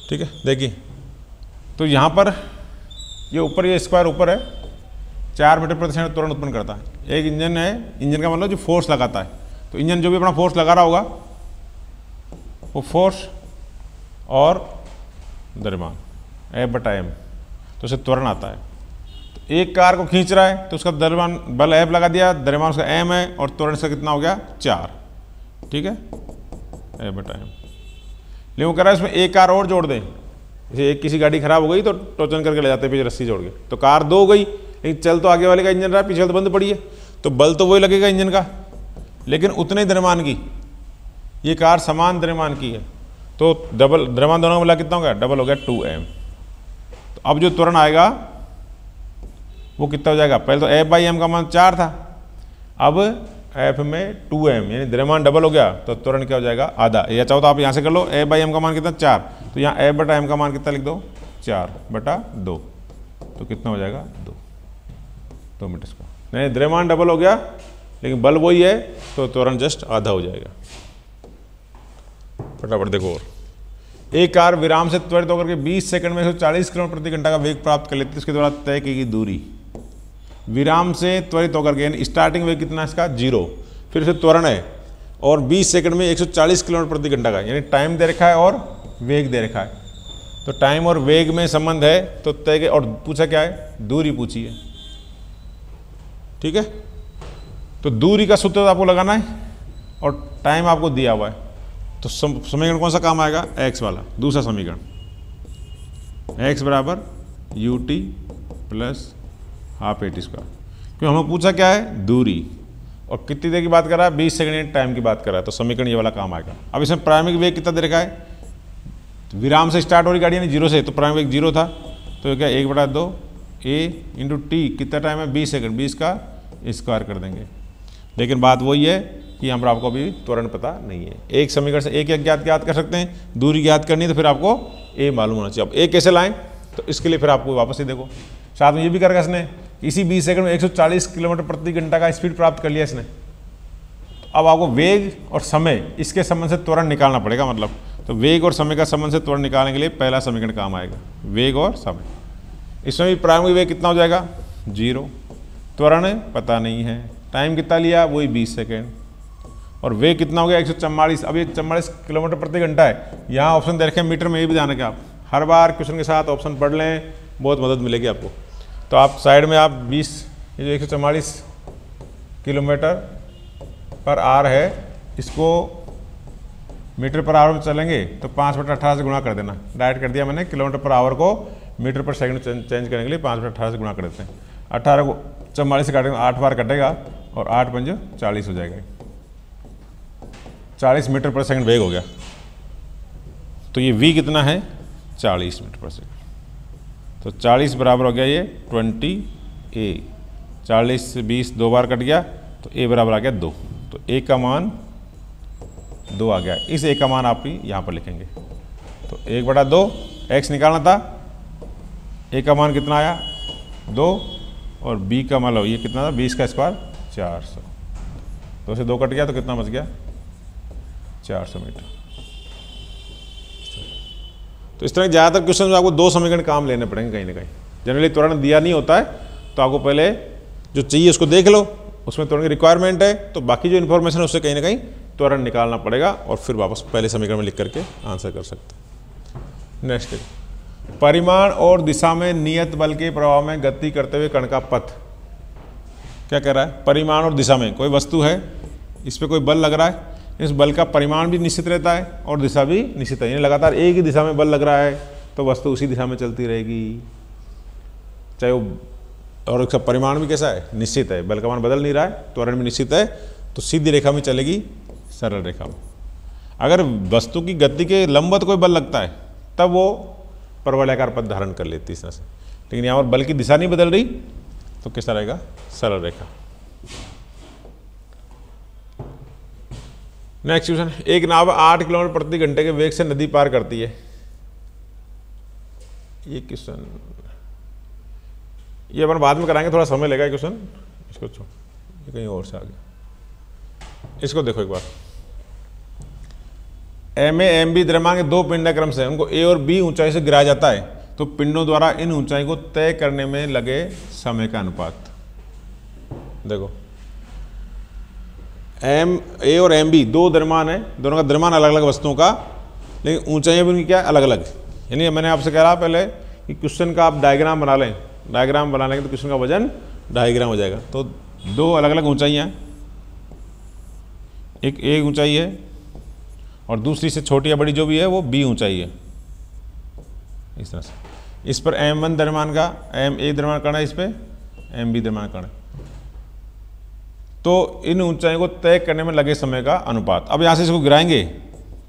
ठीक है। देखिए तो यहाँ पर ये ऊपर ये स्क्वायर ऊपर है, 4 मीटर प्रति सेकंड त्वरण उत्पन्न करता है। एक इंजन है, इंजन का मतलब जो फोर्स लगाता है, तो इंजन जो भी अपना फोर्स लगा रहा होगा वो फोर्स और द्रव्यमान F/m, तो उसे त्वरण आता है। तो एक कार को खींच रहा है तो उसका द्रव्यमान बल F लगा दिया, द्रव्यमान उसका m है और त्वरण इसका कितना हो गया 4, ठीक है, F बटा m। लेकिन वो कह रहा है इसमें एक कार और जोड़ दें, जैसे एक किसी गाड़ी खराब हो गई तो टोचन करके ले जाते हैं पीछे रस्सी जोड़ के, तो कार 2 हो गई, लेकिन चल तो आगे वाले का इंजन रहा है, पीछे तो बंद पड़ी है, तो बल तो वही लगेगा इंजन का, लेकिन उतने द्रव्यमान की, ये कार समान द्रव्यमान की है, तो डबल द्रव्यमान दोनों का मिला कितना हो गया, डबल हो गया 2m। तो अब जो त्वरण आएगा वो कितना हो जाएगा, पहले तो F/m का मान 4 था, अब F में 2m, यानी द्रव्यमान डबल हो गया, तो त्वरण क्या हो जाएगा आधा। या चाहो तो आप यहाँ से कर लो, F/m का मान कितना 4, तो यहाँ F/m का मान कितना लिख दो 4/2, तो कितना हो जाएगा 2 मीटर स्क्वायर। नहीं, द्रव्यमान डबल हो गया लेकिन बल वही है, तो त्वरण जस्ट आधा हो जाएगा। फटाफट देखो, और एक कार विराम से त्वरित होकर के 20 सेकंड में 140 किलोमीटर प्रति घंटा का वेग प्राप्त कर लेती है, उसके द्वारा तय की गई दूरी। विराम से त्वरित होकर के स्टार्टिंग वेग कितना है इसका 0, फिर से त्वरण है और 20 सेकंड में 140 किलोमीटर प्रति घंटा का, यानी टाइम दे रखा है और वेग दे रखा है, तो टाइम और वेग में संबंध है, तो तय और पूछा क्या है, दूरी पूछी है, ठीक है। तो दूरी का सूत्र आपको लगाना है और टाइम आपको दिया हुआ है, तो समीकरण कौन सा काम आएगा, x वाला दूसरा समीकरण, x बराबर ut plus half AT square, क्योंकि हमें पूछा क्या है दूरी, और कितनी देर की बात कर रहा है 20 सेकंड टाइम की बात कर रहा है, तो समीकरण ये वाला काम आएगा। अब इसमें प्रारंभिक वेग कितना दे रखा है, विराम से स्टार्ट हो रही गाड़ी यानी 0 से, तो प्रारंभिक वेग 0 था, तो क्या 1/2 a × t, कितना टाइम है 20 सेकंड, 20 का स्क्वायर कर देंगे। लेकिन बात वही है कि हम आपको अभी त्वरण पता नहीं है, एक समीकरण से एक ज्ञात कर सकते हैं, दूरी ज्ञात करनी है तो फिर आपको a मालूम होना चाहिए। अब a कैसे लाएं, तो इसके लिए फिर आपको वापस ही देखो, साथ में ये भी कर रखा इसने, इसी 20 सेकंड में 140 किलोमीटर प्रति घंटा का स्पीड प्राप्त कर लिया इसने। अब आपको वेग और समय इसके संबंध से त्वरण निकालना पड़ेगा, मतलब तो वेग और समय का संबंध से त्वरण निकालने के लिए पहला समीकरण काम आएगा, वेग और समय। इसमें भी प्रारंभिक वेग कितना हो जाएगा 0, त्वरण पता नहीं है, टाइम कितना लिया वही 20 सेकेंड, और वेग कितना हो गया 144। अब ये 44 किलोमीटर प्रति घंटा है, यहाँ ऑप्शन दे रखे हैं मीटर में, ये भी ध्यान रखें आप, हर बार क्वेश्चन के साथ ऑप्शन पढ़ लें, बहुत मदद मिलेगी आपको। तो आप साइड में आप 20, ये जो 144 किलोमीटर पर आवर है, इसको मीटर पर आवर में चलेंगे तो 5/18 से गुणा कर देना, डायरेक्ट कर दिया मैंने, किलोमीटर पर आवर को मीटर पर सेकंड चेंज करने के लिए 5/18 से गुणा कर देते हैं। 18 को 44 से काटेंगे, 8 बार कटेगा और 8 पंजे 40 हो जाएगा, 40 मीटर पर सेकंड वेग हो गया। तो ये v कितना है 40 मीटर पर सेकंड, तो 40 बराबर हो गया ये 20a, 40 से 20 2 बार कट गया, तो a बराबर आ गया 2, तो a का मान 2 आ गया। इस a का मान आप ही यहाँ पर लिखेंगे, तो 1/2 x निकालना था, a का मान कितना आया 2, और b का मान लो ये कितना था 20 का स्क्वायर 400, 2 से 2 कट गया तो कितना बच गया 400 मीटर। तो इस तरह ज़्यादातर क्वेश्चन में आपको 2 समीकरण काम लेने पड़ेंगे कहीं ना कहीं, जनरली त्वरण दिया नहीं होता है, तो आपको पहले जो चाहिए उसको देख लो, उसमें त्वरण की रिक्वायरमेंट है, तो बाकी जो इन्फॉर्मेशन है उससे कहीं ना कहीं त्वरण निकालना पड़ेगा, और फिर वापस पहले समीकरण में लिख करके आंसर कर सकते हैं। नेक्स्ट, परिमाण और दिशा में नियत बल के प्रभाव में गति करते हुए कण का पथ। क्या कह रहा है, परिमाण और दिशा में कोई वस्तु है, इस पर कोई बल लग रहा है, इस बल का परिमाण भी निश्चित रहता है और दिशा भी निश्चित है, यानी लगातार एक ही दिशा में बल लग रहा है तो वस्तु उसी दिशा में चलती रहेगी, चाहे वो, और उसका परिमाण भी कैसा है निश्चित है, बल का मान बदल नहीं रहा है, त्वरण भी निश्चित है, तो सीधी रेखा में चलेगी, सरल रेखा में। अगर वस्तु की गति के लंबवत कोई बल लगता है तब वो परवलयाकार पथ धारण कर लेती है इस तरह से, लेकिन यहाँ पर बल की दिशा नहीं बदल रही तो कैसा रहेगा, सरल रेखा। नेक्स्ट क्वेश्चन, एक नाव 8 किलोमीटर प्रति घंटे के वेग से नदी पार करती है। ये क्वेश्चन ये अपन बाद में कराएंगे, थोड़ा समय लगेगा क्वेश्चन, इसको छोड़, ये कहीं और से आ गया। इसको देखो एक बार, एम ए एम बी द्रव्यमान के 2 पिंड क्रम से उनको ए और बी ऊंचाई से गिराया जाता है, तो पिंडों द्वारा इन ऊंचाई को तय करने में लगे समय का अनुपात। देखो एम ए और एम बी 2 द्रव्यमान है, दोनों का द्रव्यमान अलग अलग वस्तुओं का, लेकिन ऊंचाइयाँ भी उनकी क्या अलग अलग। यानी मैंने आपसे कह रहा पहले कि क्वेश्चन का आप डायग्राम बना लें, डायग्राम बना लेंगे तो क्वेश्चन का वजन 2.5 ग्राम हो जाएगा। तो दो अलग अलग ऊंचाइयाँ, एक ए ऊंचाई है और दूसरी से छोटी या बड़ी जो भी है वो बी ऊंचाई है। इस तरह से इस पर M1 द्रव्यमान का, MA द्रव्यमान कण है, इस पर MB द्रव्यमान कण है। तो इन ऊंचाइयों को तय करने में लगे समय का अनुपात। अब यहाँ से इसको गिराएंगे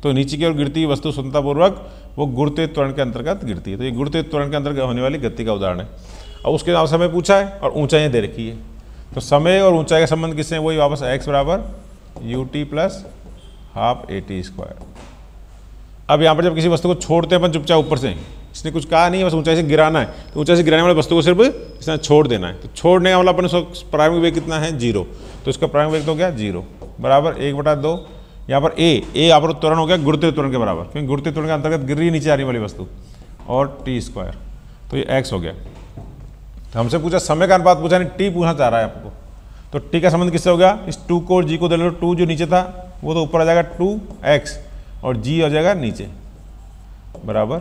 तो नीचे की ओर गिरती वस्तु स्वतंत्रतापूर्वक वो गुरुत्वीय त्वरण के अंतर्गत गिरती है। तो ये गुरुत्वीय त्वरण के अंतर्गत होने वाली गति का उदाहरण है। अब उसके नाम समय पूछा है और ऊंचाइयाँ दे रखी है। तो समय और ऊंचाई का संबंध किससे है? वही वापस x बराबर ut प्लस हाफ AT²। अब यहाँ पर जब किसी वस्तु को छोड़ते हैं अपन चुपचाप ऊपर से, इसने कुछ कहा नहीं है, बस ऊंचाई से गिराना है, तो ऊंचाई से गिराने वाली वस्तु को सिर्फ इसने छोड़ देना है। तो छोड़ने का मतलब अपन उसका प्रारंभिक वेग कितना है? 0। तो इसका प्रारंभिक वेग तो क्या? 0 बराबर 1/2। यहाँ पर ए यहाँ पर त्वरण हो गया गुरुत्वीय त्वरण के बराबर, क्योंकि गुरुत्वीय त्वरण के अंतर्गत गिर रही है नीचे आ रही वाली वस्तु, और T²। तो ये x हो गया। तो हमसे पूछा समय का अनुपात पूछा नहीं, T पूछना चाह रहा है आपको। तो T का संबंध किससे हो गया? इस 2 को और G को दे लो। 2 जो नीचे था वो तो ऊपर आ जाएगा 2x और G हो जाएगा नीचे, बराबर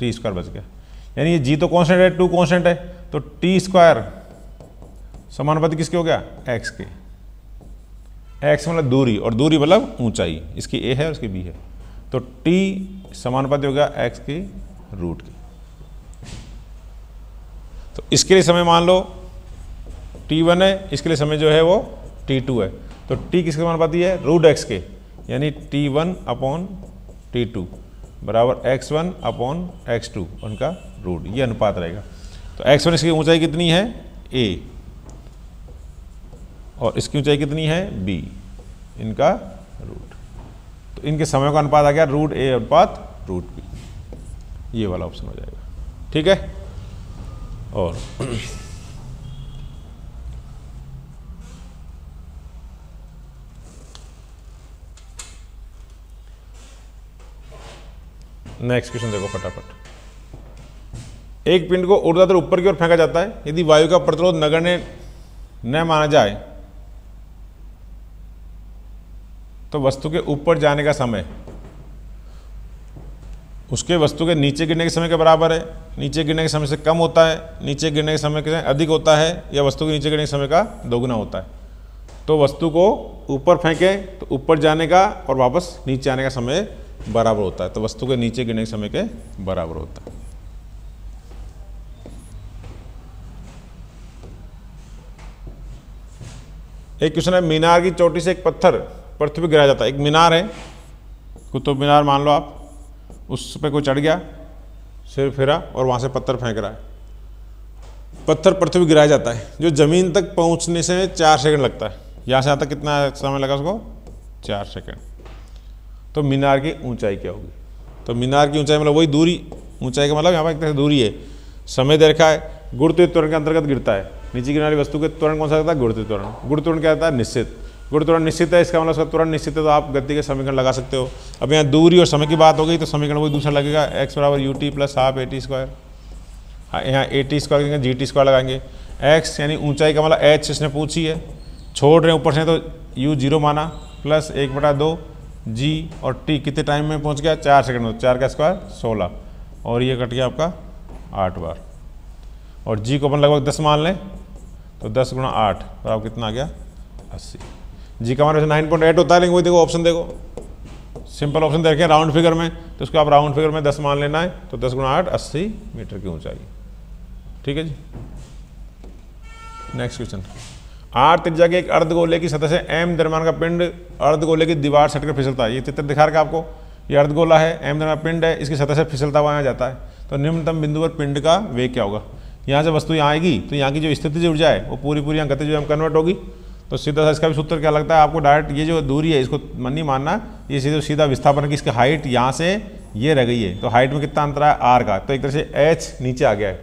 T² बच गया। यानी ये G तो कांस्टेंट है, 2 कांस्टेंट है, तो T² समानुपाती किसके हो गया? x के। x मतलब दूरी और दूरी मतलब ऊंचाई, इसकी a है और इसकी b है। तो T समानुपाती हो गया x की रूट की। तो इसके लिए समय मान लो T1 है, इसके लिए समय जो है वो T2 है। तो T किसके समानुपाती है? रूट x के, यानी T1/T2 बराबर x1 अपॉन x2 उनका रूट, ये अनुपात रहेगा। तो x1 इसकी ऊंचाई कितनी है? a, और इसकी ऊंचाई कितनी है? b, इनका रूट। तो इनके समय का अनुपात आ गया रूट a अनुपात रूट b, ये वाला ऑप्शन हो जाएगा। ठीक है। और नेक्स्ट क्वेश्चन देखो फटाफट। एक पिंड को ऊर्ध्वाधर ऊपर की ओर फेंका जाता है। यदि वायु का प्रतिरोध नगण्य न माना जाए तो वस्तु के ऊपर जाने का समय उसके वस्तु के नीचे गिरने के समय के बराबर है, नीचे गिरने के समय से कम होता है, नीचे गिरने के समय के अधिक होता है, या वस्तु के नीचे गिरने के समय का दोगुना होता है। तो वस्तु को ऊपर फेंके तो ऊपर जाने का और वापस नीचे आने का समय बराबर होता है। तो वस्तु के नीचे गिरने के समय के बराबर होता है। एक क्वेश्चन है, मीनार की चोटी से एक पत्थर पृथ्वी पर गिराया जाता है। एक मीनार है, कुतुब मीनार मान लो आप, उस पर कोई चढ़ गया, सिर फिरा और वहां से पत्थर फेंक रहा है। पत्थर पृथ्वी पर गिराया जाता है, जो जमीन तक पहुंचने से 4 सेकंड लगता है। यहां से यहाँ तक कितना समय लगा उसको? 4 सेकंड। तो मीनार की ऊंचाई क्या होगी? तो मीनार की ऊंचाई मतलब वही दूरी, ऊंचाई का मतलब यहाँ पर एक तरह से दूरी है। समय दे रखा है, गुरुत्वीय त्वरण के अंतर्गत गिरता है। नीचे गिरने वाली वस्तु के त्वरण कौन सा रहता है? गुरुत्वीय त्वरण। गुरुत्वीय त्वरण क्या रहता है? निश्चित। गुरुत्वीय त्वरण निश्चित है, इसका मतलब उसका त्वरण निश्चित है, तो आप गति के समीकरण लगा सकते हो। अब यहाँ दूरी और समय की बात हो गई तो समीकरण वही दूसरा लगेगा, x बराबर ut प्लस हाफ AT²। यहाँ AT² GT² लगाएंगे। x यानी ऊंचाई का मतलब h इसने पूछी है, छोड़ रहे हैं ऊपर से तो u 0 माना, प्लस 1/2 g और t कितने टाइम में पहुँच गया? 4 सेकंड में। 4 का स्क्वायर 16 और ये कट गया आपका 8 बार। और g को अपन लगभग 10 मान लें तो 10 × 8 और आप कितना आ गया? 80। g का मान वैसे 9.8 होता है, लेकिन वही देखो ऑप्शन देखो, सिंपल ऑप्शन दे रखे हैं राउंड फिगर में, तो उसको आप राउंड फिगर में 10 मान लेना है। तो 10 × 8 80 मीटर की ऊंचाई। ठीक है जी। नेक्स्ट क्वेश्चन, r त्रिज्या के एक अर्धगोले की सतह से m द्रव्यमान का पिंड अर्धगोले की दीवार सटकर फिसलता है। ये चित्र दिखा रखा आपको, ये अर्धगोला है, m द्रव्यमान पिंड है, इसकी सतह से फिसलता हुआ यहाँ जाता है। तो निम्नतम बिंदु पर पिंड का वेग क्या होगा? यहाँ से वस्तु यहाँ आएगी तो यहाँ की जो स्थितिज ऊर्जा है वो पूरी यहाँ गतिज ऊर्जा में कन्वर्ट होगी। तो सीधा सा इसका भी सूत्र क्या लगता है आपको? डायरेक्ट ये जो दूरी है इसको मन नहीं मानना, ये सीधा विस्थापन की इसकी हाइट यहाँ से ये रह गई है। तो हाइट में कितना अंतर है? r का। तो एक तरह से h नीचे आ गया है,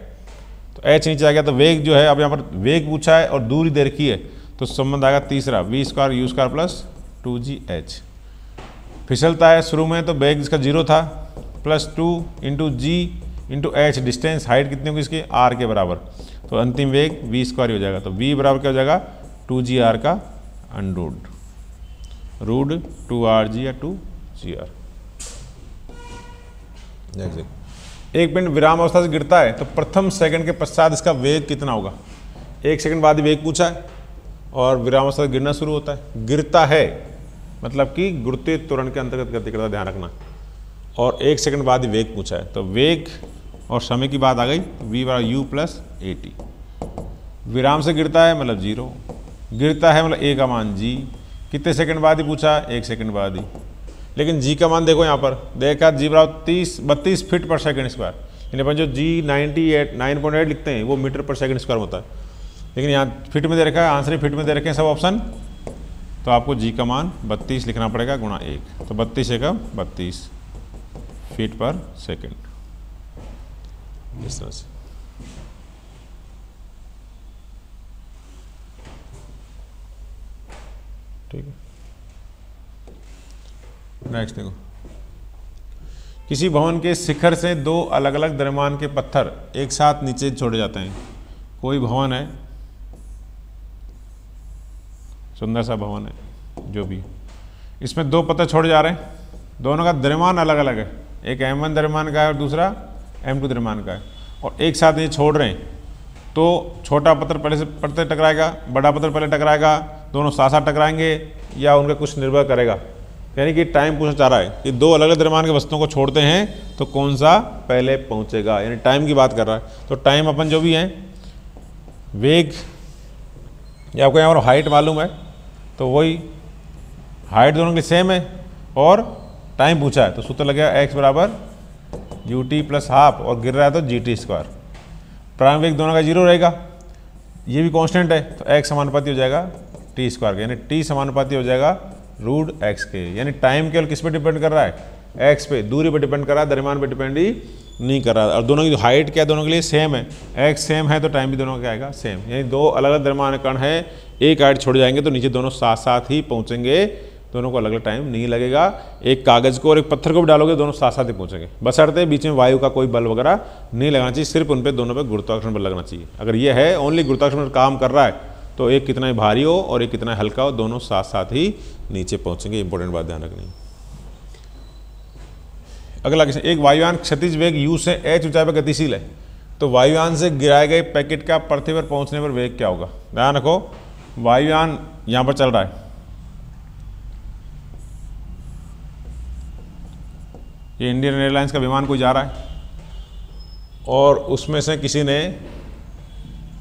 तो h नीचे आ गया। तो वेग जो है, अब यहाँ पर वेग पूछा है और दूरी दे रखी है, तो संबंध आएगा तीसरा, v² u² प्लस 2gh। फिसलता है शुरू में तो वेग इसका 0 था, plus 2 × g × h, distance height कितनी होगी इसकी? r के बराबर। तो अंतिम वेग v² हो जाएगा। तो v बराबर क्या हो जाएगा? 2gr का रूट 2rg या 2gr। एक पिंड विराम अवस्था से गिरता है तो प्रथम सेकंड के पश्चात इसका वेग कितना होगा। 1 सेकंड बाद ही वेग पूछा है और विराम अवस्था से गिरना शुरू होता है। गिरता है मतलब कि गुरुत्वीय त्वरण के अंतर्गत गति करता है, ध्यान रखना। और 1 सेकंड बाद ही वेग पूछा है, तो वेग और समय की बात आ गई, v बराबर u प्लस at। विराम से गिरता है मतलब 0, गिरता है मतलब a का मान g, कितने सेकंड बाद ही पूछा है, 1 सेकंड बाद ही। लेकिन g का मान देखो यहाँ पर देखा, g बराबर 32 फीट पर सेकंड स्क्वायर, यानी अपन जो g 9.8 लिखते हैं वो मीटर पर सेकंड स्क्वायर होता है, लेकिन यहाँ फिट में दे रखा है, आंसर ही फिट में दे रखे हैं सब ऑप्शन। तो आपको g का मान 32 लिखना पड़ेगा गुणा 1, तो 32 एक 32 फीट पर सेकंड, इस तरह से। ठीक है, नेक्स्ट देखो, किसी भवन के शिखर से 2 अलग अलग द्रव्यमान के पत्थर एक साथ नीचे छोड़े जाते हैं। कोई भवन है, सुंदर सा भवन है जो भी, इसमें 2 पत्थर छोड़े जा रहे हैं, दोनों का द्रव्यमान अलग अलग है, एक m1 द्रव्यमान का है और दूसरा m2 द्रव्यमान का है, और एक साथ ये छोड़ रहे हैं। तो छोटा पत्थर पहले से पत्थर टकराएगा, बड़ा पत्थर पहले टकराएगा, दोनों साथ साथ टकराएंगे या उनका कुछ निर्भर करेगा। यानी कि टाइम पूछना चाह रहा है कि 2 अलग अलग द्रव्यमान के वस्तुओं को छोड़ते हैं तो कौन सा पहले पहुंचेगा, यानी टाइम की बात कर रहा है। तो टाइम अपन जो भी है, वेग या आपको यहाँ पर हाइट मालूम है तो वही हाइट दोनों के लिए सेम है और टाइम पूछा है, तो सूत्र लग गया x बराबर ut प्लस हाफ, और गिर रहा है तो gt स्क्वायर। प्रारंभिक वेग दोनों का 0 रहेगा, ये भी कांस्टेंट है, तो x समानुपाती हो जाएगा t स्क्वायर के, यानी t समानुपाती हो जाएगा रूट x के। यानी टाइम केवल किस पे डिपेंड कर रहा है, x पे, दूरी पे डिपेंड कर रहा है, द्रव्यमान पे डिपेंड ही नहीं कर रहा है। और दोनों की हाइट क्या है, दोनों के लिए सेम है, x सेम है तो टाइम भी दोनों का आएगा सेम। यानी 2 अलग अलग द्रव्यमान कण है, एक हाइट छोड़ जाएंगे तो नीचे दोनों साथ साथ ही पहुंचेंगे, दोनों को अलग अलग टाइम नहीं लगेगा। एक कागज को और एक पत्थर को भी डालोगे दोनों साथ साथ ही पहुंचेंगे, बशर्ते बीच में वायु का कोई बल वगैरह नहीं लगना चाहिए, सिर्फ उन पे दोनों पे गुरुत्वाकर्षण बल लगना चाहिए। अगर ये है ओनली गुरुत्वाकर्षण काम कर रहा है तो एक कितना भारी हो और एक कितना हल्का हो, दोनों साथ साथ ही नीचे पहुंचेंगे। इंपॉर्टेंट बात ध्यान रखनी। अगला क्वेश्चन, एक वायुयान क्षैतिज वेग u से h ऊंचाई पर गतिशील है, तो वायुयान से गिराए गए पैकेट का पृथ्वी पर पहुंचने पर वेग क्या होगा। ध्यान रखो, वायुयान यहां पर चल रहा है, ये इंडियन एयरलाइंस का विमान कोई जा रहा है और उसमें से किसी ने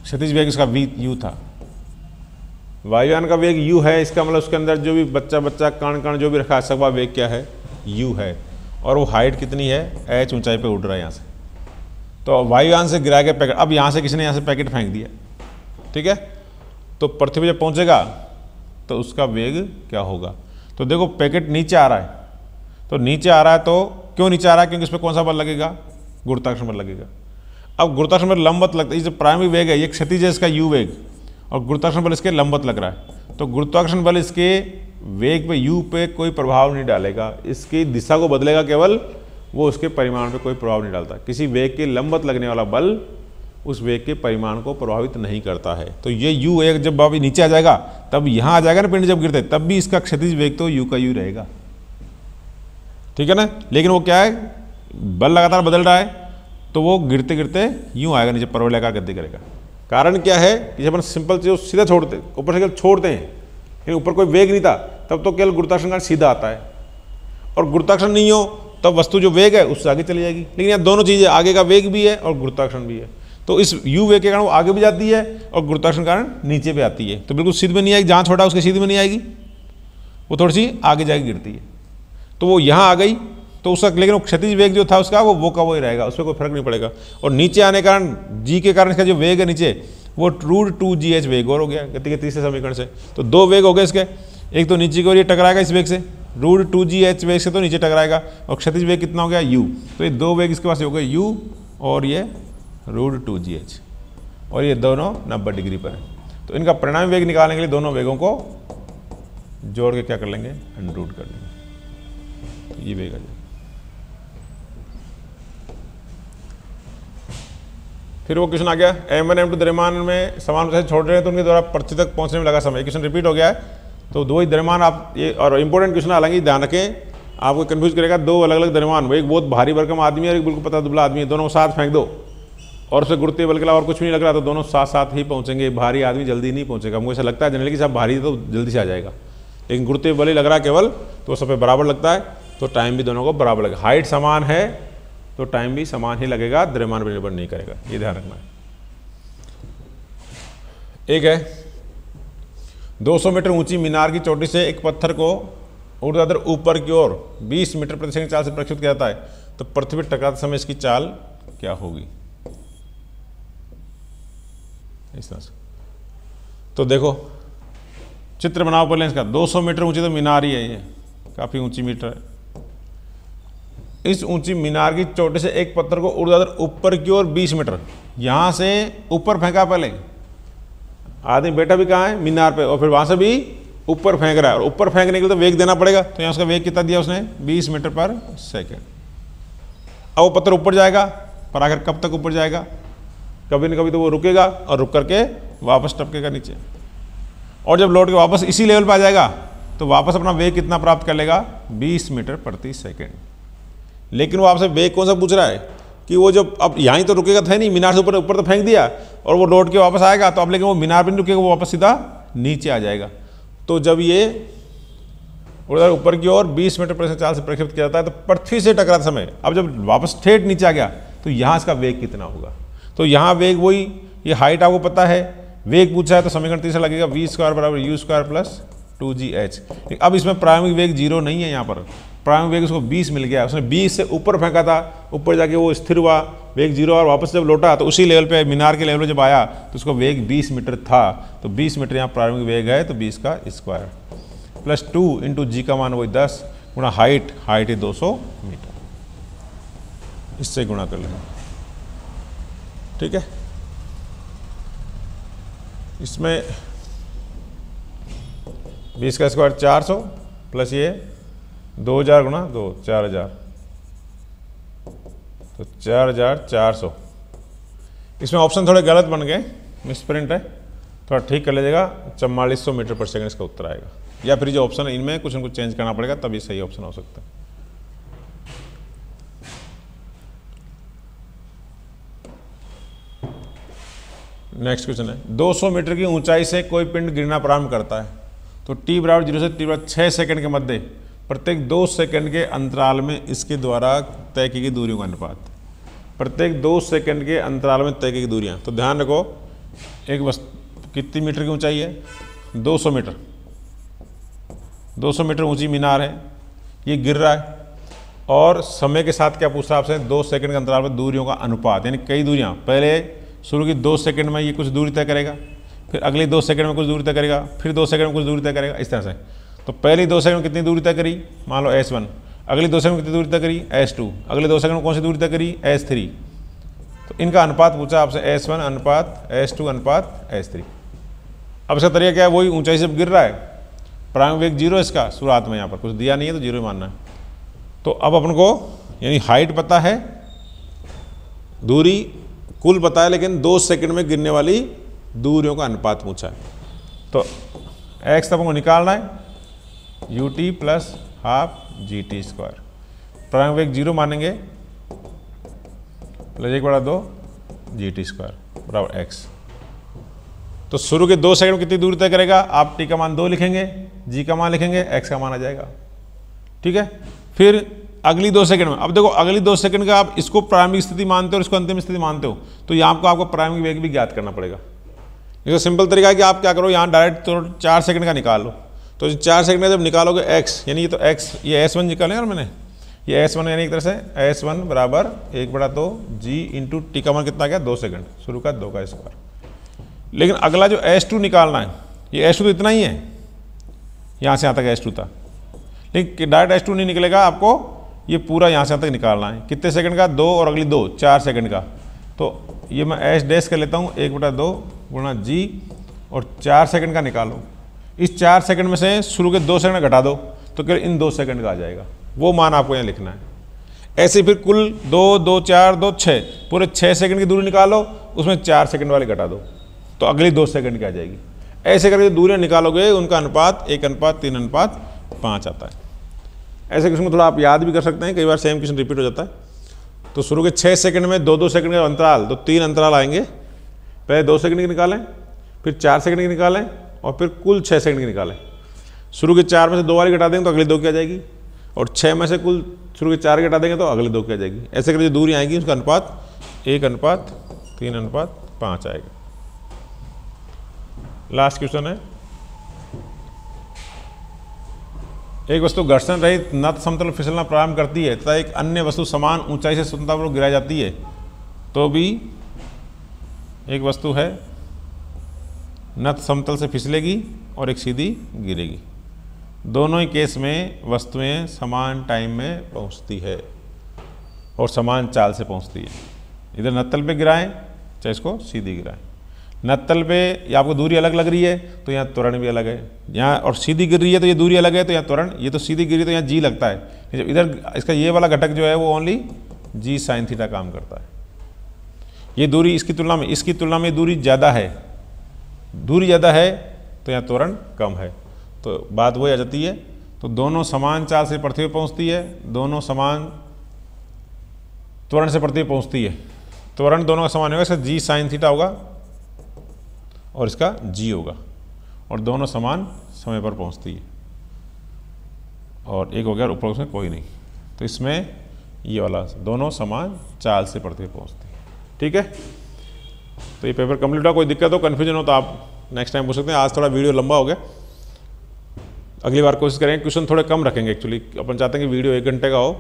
क्षैतिज वेग उसका u था, वायुयान का वेग u है, इसका मतलब उसके अंदर जो भी बच्चा कण जो भी रखा है सबका वेग क्या है, u है, और वो हाइट कितनी है, h ऊंचाई पे उड़ रहा है यहाँ से। तो वायुयान से गिरा के पैकेट, अब यहाँ से किसी ने यहाँ से पैकेट फेंक दिया, ठीक है, तो पृथ्वी पे जब पहुँचेगा तो उसका वेग क्या होगा। तो देखो पैकेट नीचे आ रहा है, तो नीचे आ रहा है तो क्यों नीचे आ रहा है, क्योंकि उस पर कौन सा बल लगेगा, गुरुत्वाकर्षण बल लगेगा। अब गुरुत्वाकर्षण बल लंबवत लगता है, ये जो प्राइमरी वेग है ये क्षैतिज है इसका u वेग, और गुरुत्वाकर्षण बल इसके लंबवत लग रहा है, तो गुरुत्वाकर्षण बल इसके वेग पे u पे कोई प्रभाव नहीं डालेगा, इसकी दिशा को बदलेगा केवल, वो उसके परिमाण पे कोई प्रभाव नहीं डालता। किसी वेग के लंबवत लगने वाला बल उस वेग के परिमाण को प्रभावित नहीं करता है। तो ये u एक जब अभी नीचे आ जाएगा तब यहाँ आ जाएगा ना पिंड जब गिरते, तब भी इसका क्षैतिज वेग तो u का u रहेगा, ठीक है ना। लेकिन वो क्या है, बल लगातार बदल रहा है तो वो गिरते गिरते यूँ आएगा नीचे, परवलयाकार गति करेगा। कारण क्या है कि जब अपन सिंपल चीज़ सीधा छोड़ते, ऊपर से केवल छोड़ते हैं, लेकिन ऊपर कोई वेग नहीं था तब तो केवल गुरुत्वाकर्षण कारण सीधा आता है, और गुरुत्वाकर्षण नहीं हो तब वस्तु जो वेग है उससे आगे चली जाएगी। लेकिन यहाँ दोनों चीज़ें, आगे का वेग भी है और गुरुत्वाकर्षण भी है, तो इस u वेग के कारण वो आगे भी जाती है और गुरुत्वाकर्षण कारण नीचे भी आती है। तो बिल्कुल सीध में नहीं आएगी, जहाँ छोड़ा उसके सीध में नहीं आएगी, वो थोड़ी सी आगे जाके गिरती है। तो वो यहाँ आ गई तो उसका, लेकिन वो क्षैतिज वेग जो था उसका वो का वही रहेगा, उसमें कोई फर्क नहीं पड़ेगा। और नीचे आने के कारण g के कारण इसका जो वेग है नीचे वो √2gh वेग और हो गया गति के तीसरे समीकरण से। तो 2 वेग हो गए इसके, एक तो नीचे की ओर ये टकराएगा इस वेग से, √2gh वेग से तो नीचे टकराएगा, और क्षैतिज वेग कितना हो गया u, तो ये 2 वेग इसके पास हो गए u और ये √2gh, और ये दोनों 90 डिग्री पर है। तो इनका परिणामी वेग निकालने के लिए दोनों वेगों को जोड़ के क्या कर लेंगे, अंडर रूट कर लेंगे, तो ये वेग आ जाएगा। फिर वो क्वेश्चन आ गया, m1 m2 द्रव्यमान में समान से छोड़ रहे हैं तो उनके द्वारा पृथ्वी तक पहुंचने में लगा समय। क्वेश्चन रिपीट हो गया है, तो 2 ही द्रव्यमान आप ये, और इंपॉर्टेंट क्वेश्चन हालांकि ध्यान रखें, आपको कन्फ्यूज करेगा, दो अलग अलग द्रव्यमान, वो एक बहुत भारी भरकम आदमी है और एक बिल्कुल पतला दुबला आदमी है, दोनों को साथ फेंक दो और उसे गुरुत्वीय बल के अलावा और कुछ भी नहीं लग रहा तो दोनों साथ साथ ही पहुंचेंगे। भारी आदमी जल्दी नहीं पहुंचेगा। हमको ऐसा लगता है जनरली कि साहब भारी है तो जल्दी से आ जाएगा, लेकिन गुरुत्वीय बल ही लग रहा है केवल, तो सब पे बराबर लगता है, तो टाइम भी दोनों को बराबर लगेगा। हाइट समान है तो टाइम भी समान ही लगेगा, द्रव्यमान पर निर्भर नहीं करेगा, ये ध्यान रखना है। एक है 200 मीटर ऊंची मीनार की चोटी से एक पत्थर को ऊर्ध्वाधर ऊपर की ओर 20 मीटर प्रति सेकंड चाल से प्रक्षेपित किया जाता है, तो पृथ्वी पर टकराते समय इसकी चाल क्या होगी? इस तरह से तो देखो चित्र बनाओ पहले इसका। 200 मीटर ऊंची तो मीनार ही है, ये काफी ऊंची मीटर है। इस ऊंची मीनार की चोटी से एक पत्थर को ऊर्ध्वाधर ऊपर की ओर 20 मीटर, यहां से ऊपर फेंका, पहले आदमी बैठा भी कहाँ है? मीनार पे, और फिर वहां से भी ऊपर फेंक रहा है, और ऊपर फेंकने के लिए तो वेग देना पड़ेगा, तो यहाँ उसका वेग कितना दिया उसने? 20 मीटर पर सेकेंड। अब वो पत्थर ऊपर जाएगा, पर आखिर कब तक ऊपर जाएगा? कभी न कभी तो वो रुकेगा और रुक करके वापस टपकेगा नीचे, और जब लौट के वापस इसी लेवल पर आ जाएगा तो वापस अपना वेग कितना प्राप्त कर लेगा? 20 मीटर प्रति सेकेंड। लेकिन वो आपसे वेग कौन सा पूछ रहा है कि वो जब अब यहाँ ही तो रुकेगा था नहीं, मीनार से ऊपर ऊपर तो फेंक दिया और वो लौट के वापस आएगा, तो अब लेकिन वो मीनार पर नहीं रुकेगा, वो वापस सीधा नीचे आ जाएगा। तो जब ये उधर ऊपर की ओर 20 मीटर प्रति सेकंड चाल से प्रक्षेपित किया जाता है, तो पृथ्वी से टकराते समय अब जब वापस ठेठ नीचे आ गया तो यहाँ इसका वेग कितना होगा? तो यहाँ वेग वही, ये हाइट आपको पता है, वेग पूछा है तो समीकरण तीसरा लगेगा v² बराबर u² प्लस 2gh। अब इसमें प्रारंभिक वेग 0 नहीं है, यहाँ पर प्रारंभिक वेग उसको 20 मिल गया, उसने 20 से ऊपर फेंका था, ऊपर जाके वो स्थिर हुआ, वेग 0, और वापस जब लौटा तो उसी लेवल पे मीनार के लेवल पे जब आया तो उसको वेग 20 मीटर था, तो 20 मीटर यहाँ प्रारंभिक वेग है, तो 20 का स्क्वायर प्लस 2 इंटू जी का मान वही 10 गुणा हाइट है 200 मीटर, इससे गुणा कर लेंगे। ठीक है, इसमें 20 का स्क्वायर 400 प्लस ये 2000 गुणा 2 4000, तो 4400। इसमें ऑप्शन थोड़े गलत बन गए, मिसप्रिंट है, थोड़ा ठीक कर लीजिएगा। 4400 मीटर पर सेकंड इसका उत्तर आएगा, या फिर जो ऑप्शन है इनमें कुछ न कुछ चेंज करना पड़ेगा तभी सही ऑप्शन हो सकता है। नेक्स्ट क्वेश्चन है 200 मीटर की ऊंचाई से कोई पिंड गिरना प्रारंभ करता है, तो t बराबर 0 से t बराबर 6 सेकंड के मध्य प्रत्येक 2 सेकंड के अंतराल में इसके द्वारा तय की गई दूरियों का अनुपात। प्रत्येक 2 सेकंड के अंतराल में तय की गई दूरियां, तो ध्यान रखो एक वस्तु कितनी मीटर की ऊंचाई है? 200 मीटर। 200 मीटर ऊंची मीनार है, ये गिर रहा है, और समय के साथ क्या पूछ रहा है आपसे? 2 सेकंड के अंतराल में दूरियों का अनुपात, यानी कई दूरियां, पहले शुरू की 2 सेकंड में ये कुछ दूरी तय करेगा, फिर अगली 2 सेकंड में कुछ दूरी तय करेगा, फिर 2 सेकंड में कुछ दूरी तय करेगा, इस तरह से। तो पहली 2 सेकंड में कितनी दूरी तय करी? मान लो S1, अगली 2 सेकंड में कितनी दूरी तय करी? S2, अगले 2 सेकंड में कौन सी दूरी तय करी? S3। तो इनका अनुपात पूछा आपसे, S1 अनुपात S2 अनुपात S3। अब इसका तरीका क्या है? वही ऊंचाई से गिर रहा है, प्रारंभिक वेग 0 इसका शुरुआत में, यहाँ पर कुछ दिया नहीं है तो 0 मानना है। तो अब अपन को यानी हाइट पता है, दूरी कुल पता है, लेकिन 2 सेकंड में गिरने वाली दूरियों का अनुपात पूछा है। तो x तब हमको निकालना है, ut plus half GT square, प्रारंभिक वेग 0 मानेंगे, प्लस 1/2 GT स्क्वायर बराबर x। तो शुरू के 2 सेकंड में कितनी दूरी तय करेगा? आप t का मान 2 लिखेंगे, g का मान लिखेंगे, x का मान आ जाएगा। ठीक है, फिर अगली 2 सेकंड में, अब देखो अगली 2 सेकंड का आप इसको प्रारंभिक स्थिति मानते हो और इसको अंतिम स्थिति मानते हो, तो यहाँ आपको प्रारंभिक वेग भी ज्ञात करना पड़ेगा। ये सिंपल तरीका है कि आप क्या करो, यहाँ डायरेक्ट तो 4 सेकंड का निकाल लो, तो 4 सेकंड में जब निकालोगे x, यानी ये तो x, ये S1 निकाले और मैंने ये S1 यानी एक तरह से S1 बराबर 1/2 g इंटू टी का मान कितना आ गया? 2 सेकंड, शुरू का 2 का स्क्वायर। लेकिन अगला जो S2 निकालना है, ये S2 तो इतना ही है, यहाँ से यहाँ तक S2 था, लेकिन डायरेक्ट S2 नहीं निकलेगा, आपको ये पूरा यहाँ से यहाँ तक निकालना है। कितने सेकंड का? 2 और अगली 2, 4 सेकंड का। तो ये मैं S डैश कर लेता हूँ, 1/2 गुणा g, और 4 सेकंड का निकालो। इस 4 सेकंड में से शुरू के 2 सेकंड घटा दो, तो केवल इन 2 सेकंड का आ जाएगा, वो मान आपको यहाँ लिखना है। ऐसे फिर कुल 2, 2, 4, 2, 6, पूरे 6 सेकंड की दूरी निकालो, उसमें 4 सेकंड वाले घटा दो, तो अगली 2 सेकंड की आ जाएगी। ऐसे करके दूरियाँ निकालोगे, उनका अनुपात 1:3:5 आता है। ऐसे क्वेश्चन को थोड़ा आप याद भी कर सकते हैं, कई बार सेम क्वेश्चन रिपीट हो जाता है। तो शुरू के 6 सेकंड में 2-2 सेकंड का अंतराल, तो 3 अंतराल आएंगे। पहले 2 सेकंड के निकालें, फिर 4 सेकंड की निकालें और फिर कुल 6 सेकंड की निकालें। शुरू के 4 में से 2 वाली घटा देंगे तो अगली 2 की आ जाएगी, और 6 में से कुल शुरू के 4 घटा देंगे तो अगले 2 की आ जाएगी। ऐसे करके जो दूरी आएगी उसका अनुपात 1:3:5 आएगा। लास्ट क्वेश्चन है, एक वस्तु घर्षण रहित नत समतल फिसलना प्रारंभ करती है तथा एक अन्य वस्तु समान ऊंचाई से स्वतंत्रतापूर्वक गिराई जाती है, तो भी एक वस्तु है नत समतल से फिसलेगी और एक सीधी गिरेगी। दोनों ही केस में वस्तुएं समान टाइम में पहुंचती है और समान चाल से पहुंचती है। इधर नत्तल पे गिराएं चाहे इसको सीधी गिराएं। नत्तल पे या आपको दूरी अलग लग रही है तो यहाँ त्वरण भी अलग है, यहाँ और सीधी गिर रही है तो ये दूरी अलग है तो यहाँ त्वरण, ये तो सीधी गिरी तो यहाँ जी लगता है। जब इधर इसका ये वाला घटक जो है वो ओनली जी साइन थीटा काम करता है। ये दूरी इसकी तुलना में दूरी ज़्यादा है, दूरी ज़्यादा है तो यहाँ त्वरण कम है। तो बात वही आ जाती है। तो दोनों समान चाल से पृथ्वी पर पहुँचती है, दोनों समान त्वरण से पृथ्वी पर पहुँचती है। त्वरण दोनों का समान होगा, इसका जी साइन थीटा होगा और इसका जी होगा, और दोनों समान समय पर पहुंचती है। और एक हो गया ऊपर उसमें कोई नहीं, तो इसमें ये वाला दोनों समान चाल से पृथ्वी पहुंचती है। ठीक है, तो ये पेपर कंप्लीट हुआ। कोई दिक्कत हो, कन्फ्यूजन हो तो आप नेक्स्ट टाइम पूछ सकते हैं। आज थोड़ा वीडियो लंबा हो गया, अगली बार कोशिश करेंगे क्वेश्चन थोड़े कम रखेंगे। एक्चुअली अपन चाहते हैं कि वीडियो 1 घंटे का हो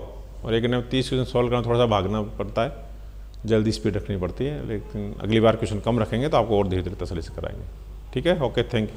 और 1 घंटे में 30 क्वेश्चन सॉल्व करना थोड़ा सा भागना पड़ता है, जल्दी स्पीड रखनी पड़ती है। लेकिन अगली बार क्वेश्चन कम रखेंगे तो आपको और धीरे धीरे तसल्ली से कराएंगे। ठीक है, ओके, थैंक यू।